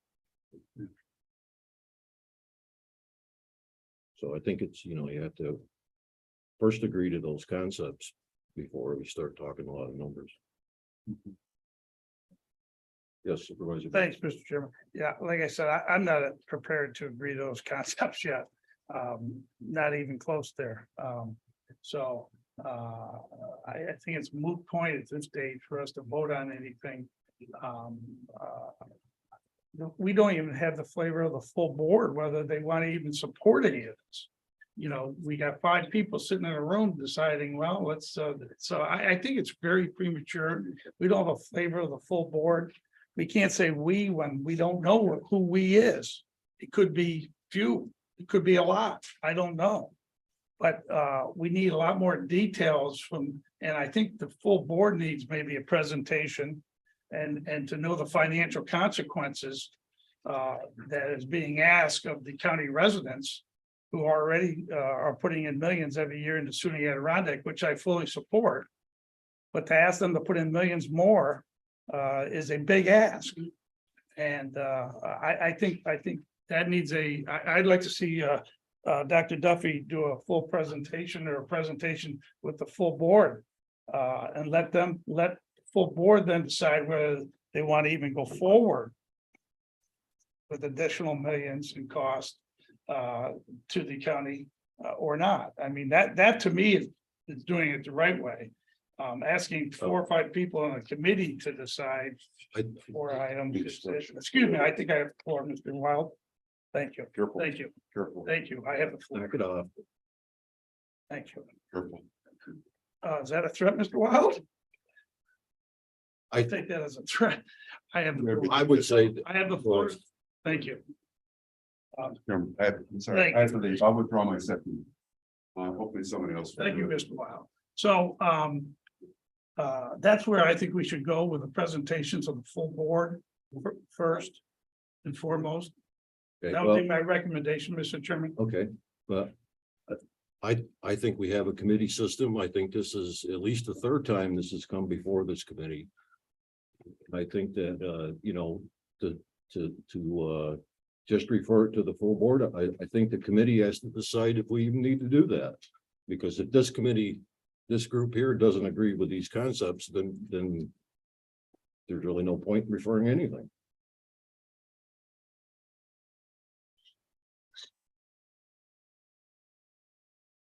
[SPEAKER 2] So I think it's, you know, you have to first agree to those concepts before we start talking a lot of numbers. Yes, Supervisor.
[SPEAKER 4] Thanks, Mr. Chairman. Yeah, like I said, I'm not prepared to agree to those concepts yet. Not even close there. So I think it's a moot point at this stage for us to vote on anything. We don't even have the flavor of the full board, whether they want to even support any of this. You know, we got 5 people sitting in a room deciding, well, let's, so I think it's very premature. We don't have a flavor of the full board. We can't say we when we don't know who we is. It could be few, it could be a lot, I don't know. But we need a lot more details from, and I think the full board needs maybe a presentation. And to know the financial consequences that is being asked of the county residents who already are putting in millions every year into SUNY Adirondack, which I fully support. But to ask them to put in millions more is a big ask. And I think that needs I'd like to see Dr. Duffy do a full presentation or a presentation with the full board. And let full board then decide whether they want to even go forward with additional millions in cost to the county or not. I mean, that to me is doing it the right way. Asking 4 or 5 people on a committee to decide 4 items. Excuse me, I think I have the floor, Mr. Wild. Thank you.
[SPEAKER 3] Careful.
[SPEAKER 4] Thank you.
[SPEAKER 3] Careful.
[SPEAKER 4] Thank you. I have the floor.
[SPEAKER 2] Knock it off.
[SPEAKER 4] Thank you.
[SPEAKER 3] Careful.
[SPEAKER 4] Is that a threat, Mr. Wild?
[SPEAKER 2] I
[SPEAKER 4] Take that as a threat. I have.
[SPEAKER 2] I would say.
[SPEAKER 4] I have the floor. Thank you.
[SPEAKER 3] I'm sorry,
[SPEAKER 4] Thank
[SPEAKER 3] I have to leave. I'll withdraw my second. Hopefully somebody else. will
[SPEAKER 4] Thank you,
[SPEAKER 3] do it.
[SPEAKER 4] Mr. Wild. So that's where I think we should go with the presentations of the full board first and foremost.
[SPEAKER 2] Okay,
[SPEAKER 4] That would be my recommendation, Mr. Chairman.
[SPEAKER 2] okay, but I think we have a committee system. I think this is at least the 3rd time this has come before this committee. I think that you know, to just refer it to the full board. I think the committee has to decide if we even need to do that. Because if this committee, this group here doesn't agree with these concepts, then there's really no point in referring anything.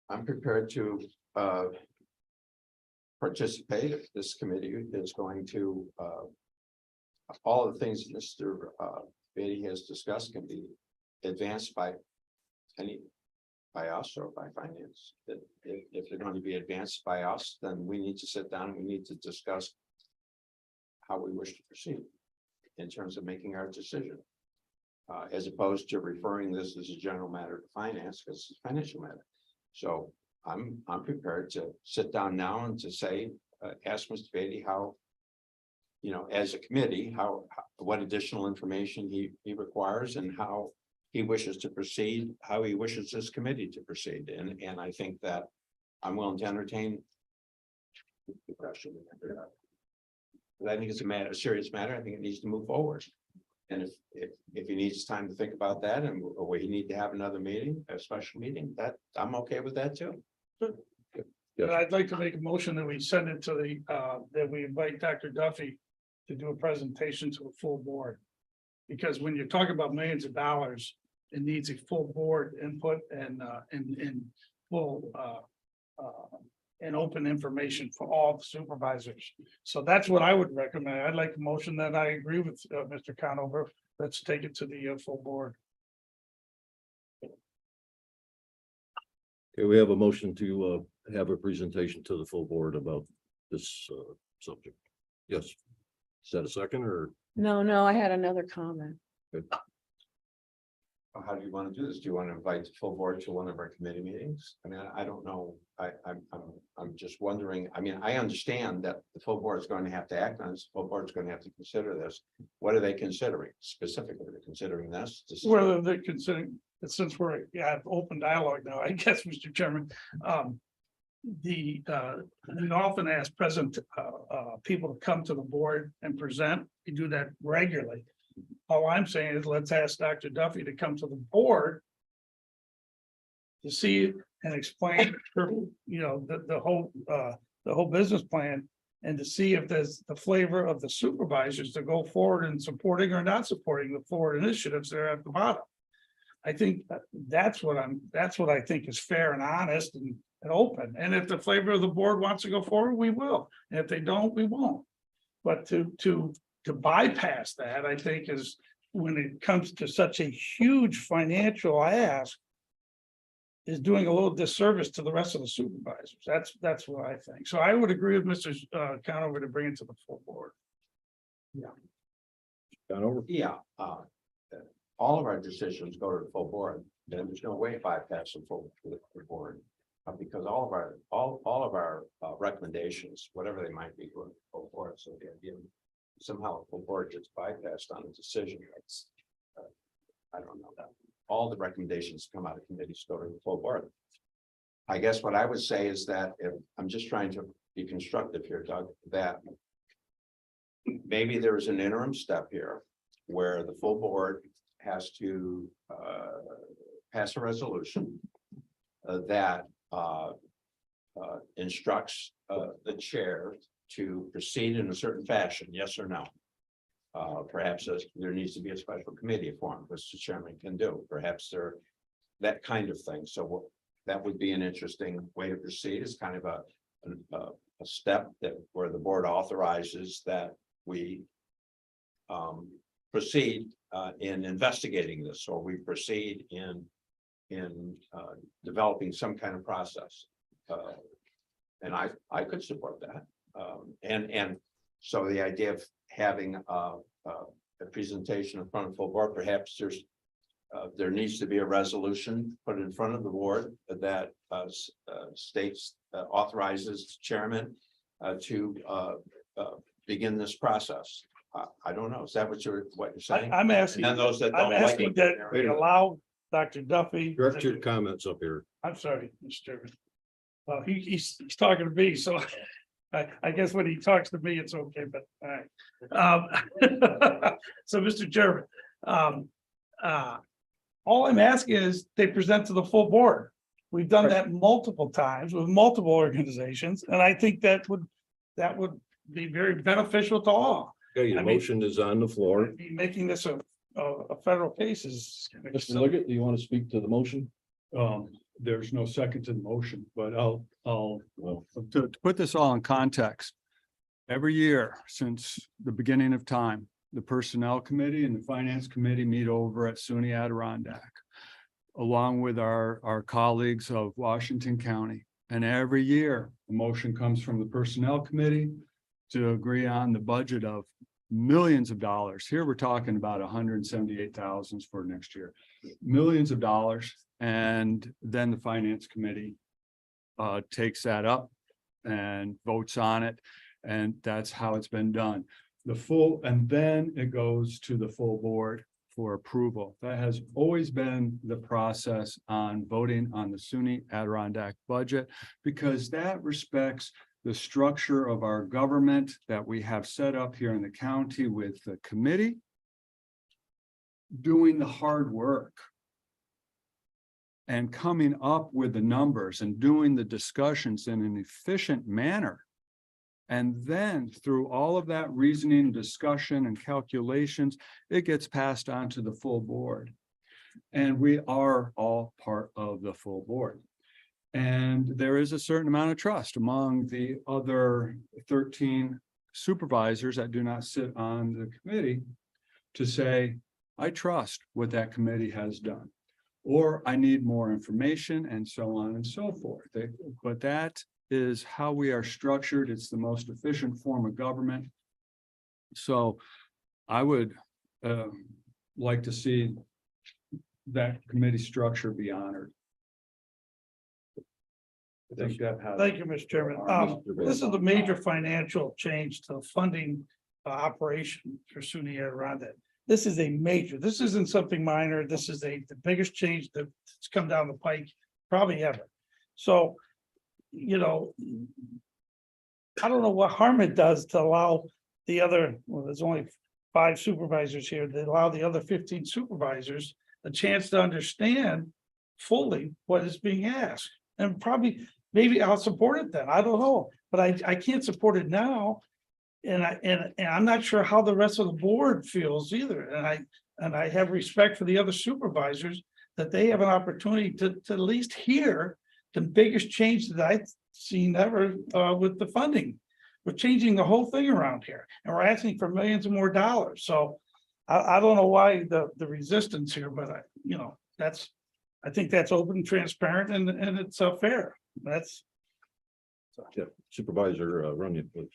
[SPEAKER 8] I'm prepared to participate if this committee is going to all of the things that Mr. Beatty has discussed can be advanced by us or by finance. That if they're going to be advanced by us, then we need to sit down and we need to discuss how we wish to proceed in terms of making our decision. As opposed to referring this as a general matter to finance, because it's a financial matter. So I'm prepared to sit down now and to say, ask Mr. Beatty how, you know, as a committee, what additional information he requires and how he wishes to proceed, how he wishes this committee to proceed. And I think that I'm willing to entertain the question. But I think it's a serious matter. I think it needs to move forward. And if he needs time to think about that and or he need to have another meeting, a special meeting, that I'm okay with that too.
[SPEAKER 4] And I'd like to make a motion that we send it to the, that we invite Dr. Duffy to do a presentation to the full board. Because when you're talking about millions of dollars, it needs a full board input and full and open information for all the supervisors. So that's what I would recommend. I'd like a motion that I agree with Mr. Conover. Let's take it to the full board.
[SPEAKER 2] Okay, we have a motion to have a presentation to the full board about this subject. Yes. Is that a second or?
[SPEAKER 13] No, I had another comment.
[SPEAKER 8] How do you want to do this? Do you want to invite the full board to one of our committee meetings? I mean, I don't know. I'm just wondering. I mean, I understand that the full board is going to have to act on this. The full board is going to have to consider this. What are they considering specifically? They're considering this.
[SPEAKER 4] Whether they're considering, since we're, open dialogue now, I guess, Mr. Chairman. We often ask present people to come to the board and present. We do that regularly. All I'm saying is let's ask Dr. Duffy to come to the board to see and explain, the whole business plan, and to see if there's the flavor of the supervisors to go forward in supporting or not supporting the forward initiatives that are at the bottom. I think that's what I think is fair and honest and open. And if the flavor of the board wants to go forward, we will. And if they don't, we won't. But to bypass that, I think, is when it comes to such a huge financial ask, is doing a little disservice to the rest of the supervisors. That's what I think. So I would agree with Mr. Conover to bring it to the full board.
[SPEAKER 2] Conover?
[SPEAKER 8] Yeah, all of our decisions go to the full board, and there's no way bypass the full board. Because all of our recommendations, whatever they might be, go to the full board. So the idea somehow the full board gets bypassed on a decision, that's, I don't know that. All the recommendations come out of committees go to the full board. I guess what I would say is that if I'm just trying to be constructive here, Doug, that maybe there is an interim step here where the full board has to pass a resolution that instructs the chair to proceed in a certain fashion, yes or no. Perhaps there needs to be a special committee formed, which the chairman can do. Perhaps that kind of thing. So that would be an interesting way to proceed. It's kind of a step that where the board authorizes that we proceed in investigating this, or we proceed in developing some kind of process. And I could support that. And so the idea of having a presentation in front of full board, perhaps there needs to be a resolution put in front of the board that states authorizes the chairman to begin this process. I don't know. Is that what you're saying?
[SPEAKER 4] I'm asking,
[SPEAKER 8] And those that
[SPEAKER 4] I'm
[SPEAKER 8] don't like
[SPEAKER 4] asking
[SPEAKER 8] it.
[SPEAKER 4] that we allow Dr. Duffy.
[SPEAKER 2] Direct your comments up here.
[SPEAKER 4] I'm sorry, Mr. Chairman. Well, he's talking to me, so I guess when he talks to me, it's okay, but all right. So, Mr. Chairman, all I'm asking is they present to the full board. We've done that multiple times with multiple organizations, and I think that would be very beneficial to all.
[SPEAKER 2] Okay, your
[SPEAKER 4] I mean-
[SPEAKER 2] motion is on the floor.
[SPEAKER 4] Making this a federal case is.
[SPEAKER 6] Mr. Liggett, do you want to speak to the motion? There's no second to the motion, but to put this all in context. Every year since the beginning of time, the Personnel Committee and the Finance Committee meet over at SUNY Adirondack, along with our colleagues of Washington County. And every year, a motion comes from the Personnel Committee to agree on the budget of millions of dollars. Here, we're talking about 178,000 for next year, millions of dollars. And then the Finance Committee takes that up and votes on it. And that's how it's been done. And then it goes to the full board for approval. That has always been the process on voting on the SUNY Adirondack budget, because that respects the structure of our government that we have set up here in the county, with the committee doing the hard work and coming up with the numbers and doing the discussions in an efficient manner. And then through all of that reasoning, discussion, and calculations, it gets passed on to the full board. And we are all part of the full board. And there is a certain amount of trust among the other 13 supervisors that do not sit on the committee to say, I trust what that committee has done, or I need more information, and so on and so forth. But that is how we are structured. It's the most efficient form of government. So I would like to see that committee structure be honored.
[SPEAKER 4] Thank you, Mr. Chairman. This is a major financial change to the funding operation for SUNY Adirondack. this is a major, this isn't something minor, this is the biggest change that's come down the pike probably ever. So, you know, I don't know what harm it does to allow the other, well, there's only 5 supervisors here, to allow the other 15 supervisors a chance to understand fully what is being asked. And probably, maybe I'll support it then, I don't know, but I can't support it now. And I'm not sure how the rest of the board feels either, and I have respect for the other supervisors, that they have an opportunity to at least hear the biggest change that I've seen ever with the funding. We're changing the whole thing around here, and we're asking for millions of more dollars, so I don't know why the resistance here, but you know, I think that's open and transparent, and it's fair, that's.
[SPEAKER 2] Yeah, Supervisor Runyon, please.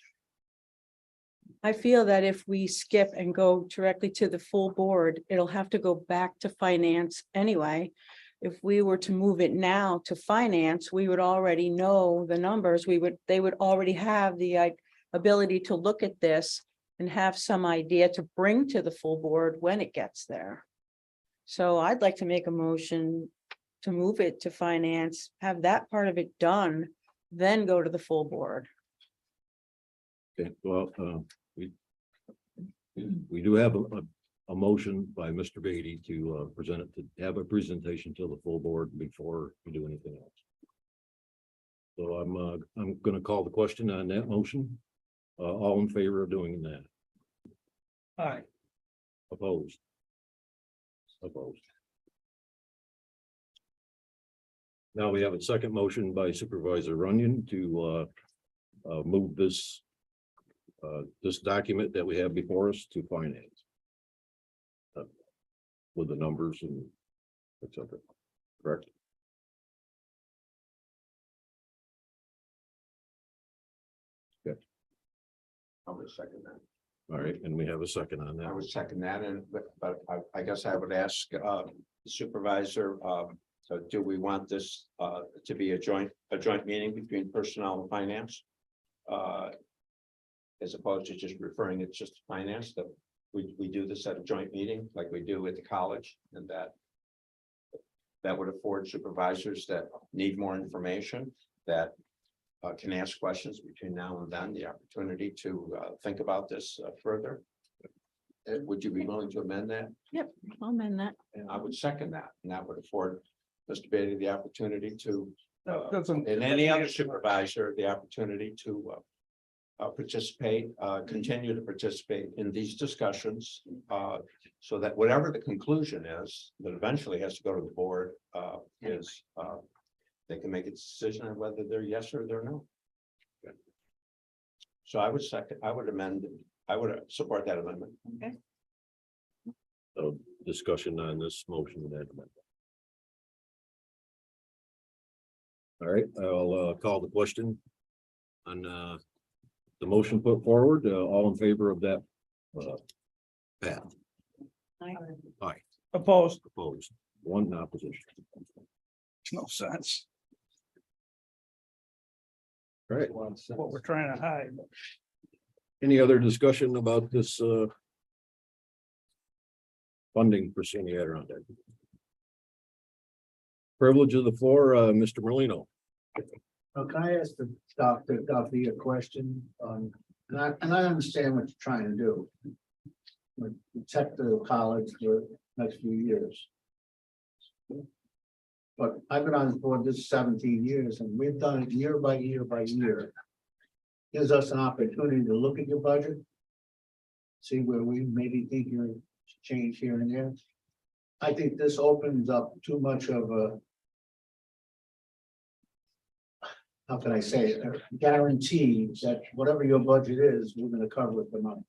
[SPEAKER 13] I feel that if we skip and go directly to the full board, it'll have to go back to finance anyway. If we were to move it now to finance, we would already know the numbers. They would already have the ability to look at this and have some idea to bring to the full board when it gets there. So I'd like to make a motion to move it to finance, have that part of it done, then go to the full board.
[SPEAKER 2] Okay, well, we do have a motion by Mr. Beatty to present it, to have a presentation to the full board before we do anything else. So I'm gonna call the question on that motion. All in favor of doing that?
[SPEAKER 4] Aye.
[SPEAKER 2] Opposed? Opposed. Now we have a second motion by Supervisor Runyon to move this document that we have before us to finance. With the numbers and et cetera, correct? Okay,
[SPEAKER 8] I would second that.
[SPEAKER 2] all right, and we have a second on
[SPEAKER 8] I
[SPEAKER 2] that.
[SPEAKER 8] would second that, but I guess I would ask Supervisor, so do we want this to be a joint meeting between personnel and finance? As opposed to just referring it just to finance, that we do this at a joint meeting like we do at the college, and that would afford supervisors that need more information, that can ask questions between now and then, the opportunity to think about this further. Would you be willing to amend that?
[SPEAKER 13] Yep, I'll amend that.
[SPEAKER 8] And I would second that, and that would afford Mr. Beatty the opportunity to,
[SPEAKER 4] Doesn't.
[SPEAKER 8] and any other supervisor, the opportunity to participate, continue to participate in these discussions, so that whatever the conclusion is, that eventually has to go to the board, is they can make a decision on whether they're yes or they're no. So I would support that amendment.
[SPEAKER 2] So discussion on this motion and that amendment. All right, I'll call the question on the motion put forward. All in favor of that path?
[SPEAKER 13] Aye.
[SPEAKER 2] Aye.
[SPEAKER 4] Opposed,
[SPEAKER 2] Opposed, one in opposition.
[SPEAKER 4] no sense,
[SPEAKER 2] All right,
[SPEAKER 4] what we're trying to hide.
[SPEAKER 2] any other discussion about this funding for Senior Adirondack? Privilege of the floor, Mr. Merlino.
[SPEAKER 9] Can I ask the Dr. Duffy a question? And I understand what you're trying to do. Protect the college for the next few years. But I've been on this board this 17 years, and we've done it year by year by year. Gives us an opportunity to look at your budget. See where we maybe think you're change here and there. I think this opens up too much of a, how can I say it, a guarantee that whatever your budget is, we're gonna cover it the money.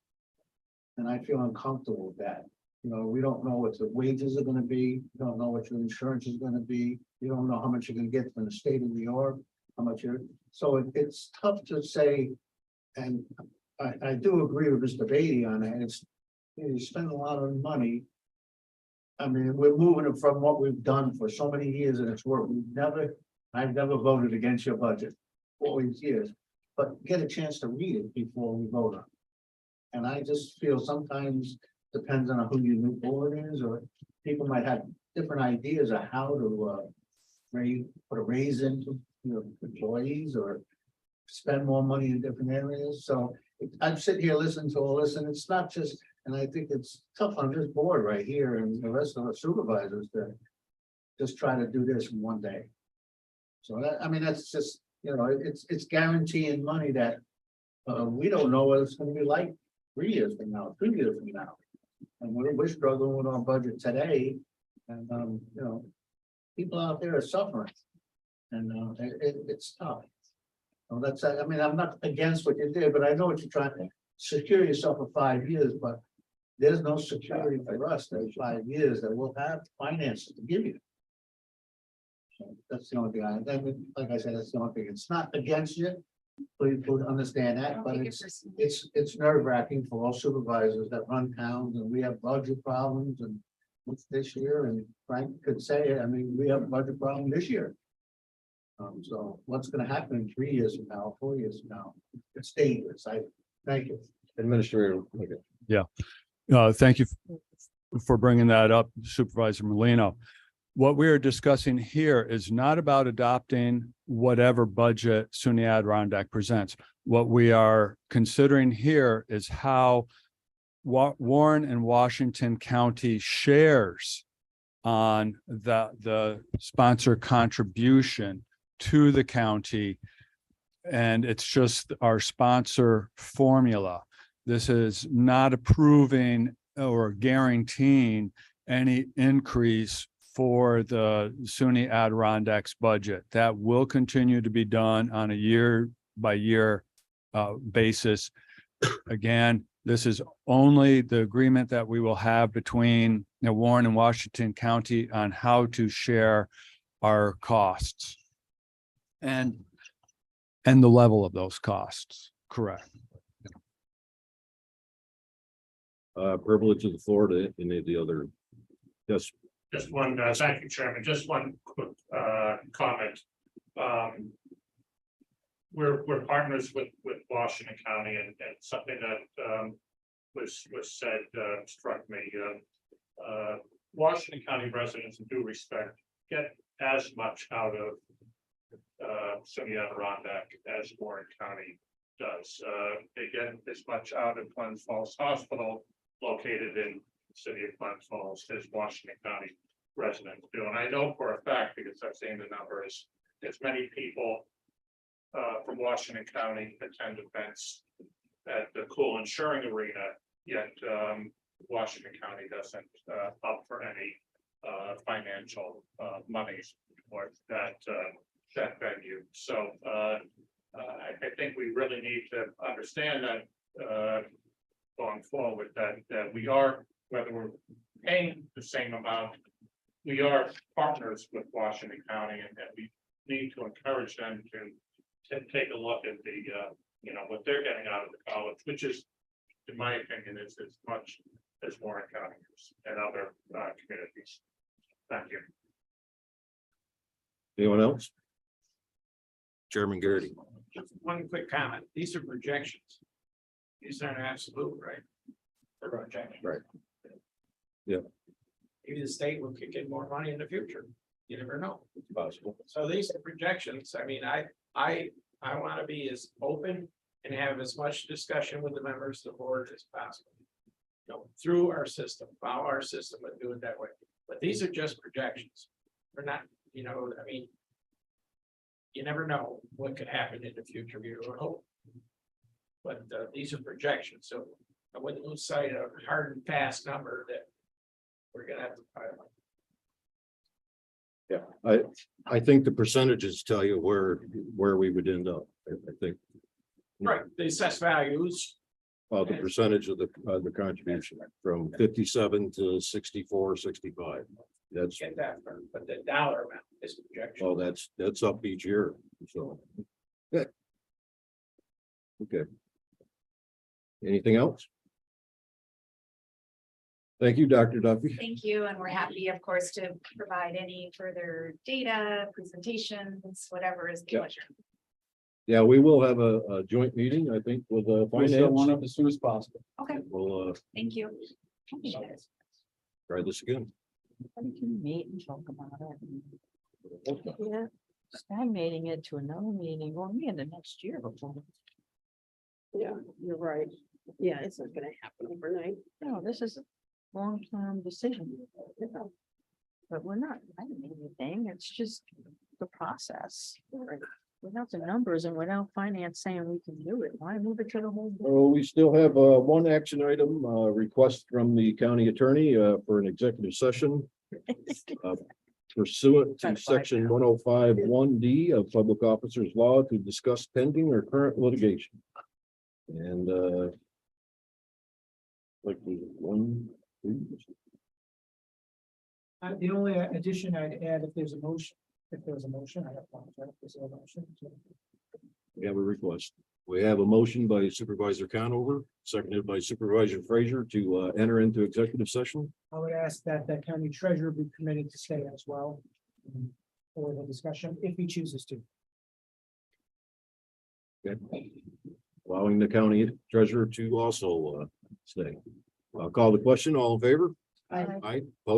[SPEAKER 9] And I feel uncomfortable with that. You know, we don't know what the wages are gonna be, we don't know what your insurance is gonna be, you don't know how much you're gonna get from the state of New York, how much you're, so it's tough to say. And I do agree with Mr. Beatty on that, it's, you spend a lot of money. I mean, we're moving it from what we've done for so many years, and it's worked. I've never voted against your budget all these years, but get a chance to read it before we vote on it. And I just feel sometimes depends on who your new board is, or people might have different ideas of how to, put a raise into, employees or spend more money in different areas. So I'm sitting here listening to all this, and it's not just, and I think it's tough on this board right here and the rest of the supervisors to just try to do this in one day. So that, I mean, that's just, it's guaranteeing money that we don't know what it's gonna be like 3 years from now, 2 years from now. And we're struggling with our budget today, and, people out there are suffering. And, it's tough. Well, that's, I mean, I'm not against what you did, but I know what you're trying to secure yourself for 5 years, but there's no security for us in 5 years that we'll have finances to give you. So that's the only thing like I said, that's the only thing. It's not against you. Please understand that, but it's nerve wracking for all supervisors that run towns, and we have budget problems and this year, and Frank could say it. I mean, we have a budget problem this year. So what's gonna happen in 3 years from now, 4 years from now? It's dangerous. Thank you.
[SPEAKER 2] Administrator.
[SPEAKER 6] Thank you for bringing that up, Supervisor Molino. What we are discussing here is not about adopting whatever budget SUNY Adirondack presents. What we are considering here is how Warren and Washington County shares on the sponsor contribution to the county. And it's just our sponsor formula. This is not approving or guaranteeing any increase for the SUNY Adirondacks budget. That will continue to be done on a year by year basis. Again, this is only the agreement that we will have between Warren and Washington County on how to share our costs and the level of those costs. Correct.
[SPEAKER 2] Privilege of the floor to any of the other. Yes.
[SPEAKER 11] Just one, thank you, Chairman, just one quick comment. We're partners with Washington County, and something that was said struck me. Washington County residents, in due respect, get as much out of SUNY Adirondack as Warren County does. They get as much out of Glens Falls Hospital, located in the city of Glens Falls, as Washington County residents do. And I know for a fact, because I've seen the numbers, as many people from Washington County attend events at the Cool Insuring Arena, yet Washington County doesn't up for any financial monies for that venue. So I think we really need to understand that going forward, that we are, whether we're paying the same amount, we are partners with Washington County, and that we need to encourage them to take a look at the what they're getting out of the college, which is, in my opinion, is as much as Warren County is and other communities. Thank you.
[SPEAKER 2] Anyone else? Chairman Garrity.
[SPEAKER 11] Just one quick comment. These are projections. These aren't absolute, right? They're projections.
[SPEAKER 2] Right. Yeah.
[SPEAKER 11] Maybe the state will kick in more money in the future. You never know.
[SPEAKER 2] It's possible.
[SPEAKER 11] So these are projections. I mean, I want to be as open and have as much discussion with the members of the board as possible. Through our system, follow our system and do it that way. But these are just projections. We're not, I mean, you never know what could happen in the future. You would hope. But these are projections. So I wouldn't lose sight of a hard and fast number that we're going to have to pilot.
[SPEAKER 2] Yeah, I think the percentages tell you where we would end up. I think.
[SPEAKER 11] Right, the assessed values.
[SPEAKER 2] The percentage of the contribution from 57 to 64, 65. That's,
[SPEAKER 11] Get that, but the dollar amount is projection.
[SPEAKER 2] well, that's up each year. So. Yeah. Okay. Anything else? Thank you, Dr. Duffy.
[SPEAKER 1] Thank you, and we're happy, of course, to provide any further data, presentations, whatever is the
[SPEAKER 2] Yeah.
[SPEAKER 1] pleasure.
[SPEAKER 2] Yeah, we will have a joint meeting, I think, with
[SPEAKER 6] We set one
[SPEAKER 2] finance.
[SPEAKER 6] up as soon as possible.
[SPEAKER 1] Okay,
[SPEAKER 2] We'll
[SPEAKER 1] thank you.
[SPEAKER 2] Try this again.
[SPEAKER 13] We can meet and talk about it. Yeah, stagnating it to another meeting, or me in the next year before.
[SPEAKER 15] Yeah, you're right. Yeah, it's not gonna happen overnight.
[SPEAKER 13] No, this is a long-term decision. But we're not writing anything, it's just the process. Without the numbers and without finance saying we can do it, why move it to the whole? board?
[SPEAKER 2] Well, we still have one action item, request from the county attorney for an executive session pursuant to section 105(1)(d) of Public Officers Law to discuss pending or current litigation. And like the one.
[SPEAKER 5] The only addition I'd add, if there's a motion, I apologize, if there's a motion.
[SPEAKER 2] We have a request. We have a motion by Supervisor Conover, seconded by Supervisor Frazier to enter into executive session.
[SPEAKER 5] I would ask that the county treasurer be permitted to stay as well for the discussion, if he chooses to.
[SPEAKER 2] Okay. Allowing the county treasurer to also stay. I'll call the question. All in favor?
[SPEAKER 13] Aye.
[SPEAKER 2] Aye. Opposed?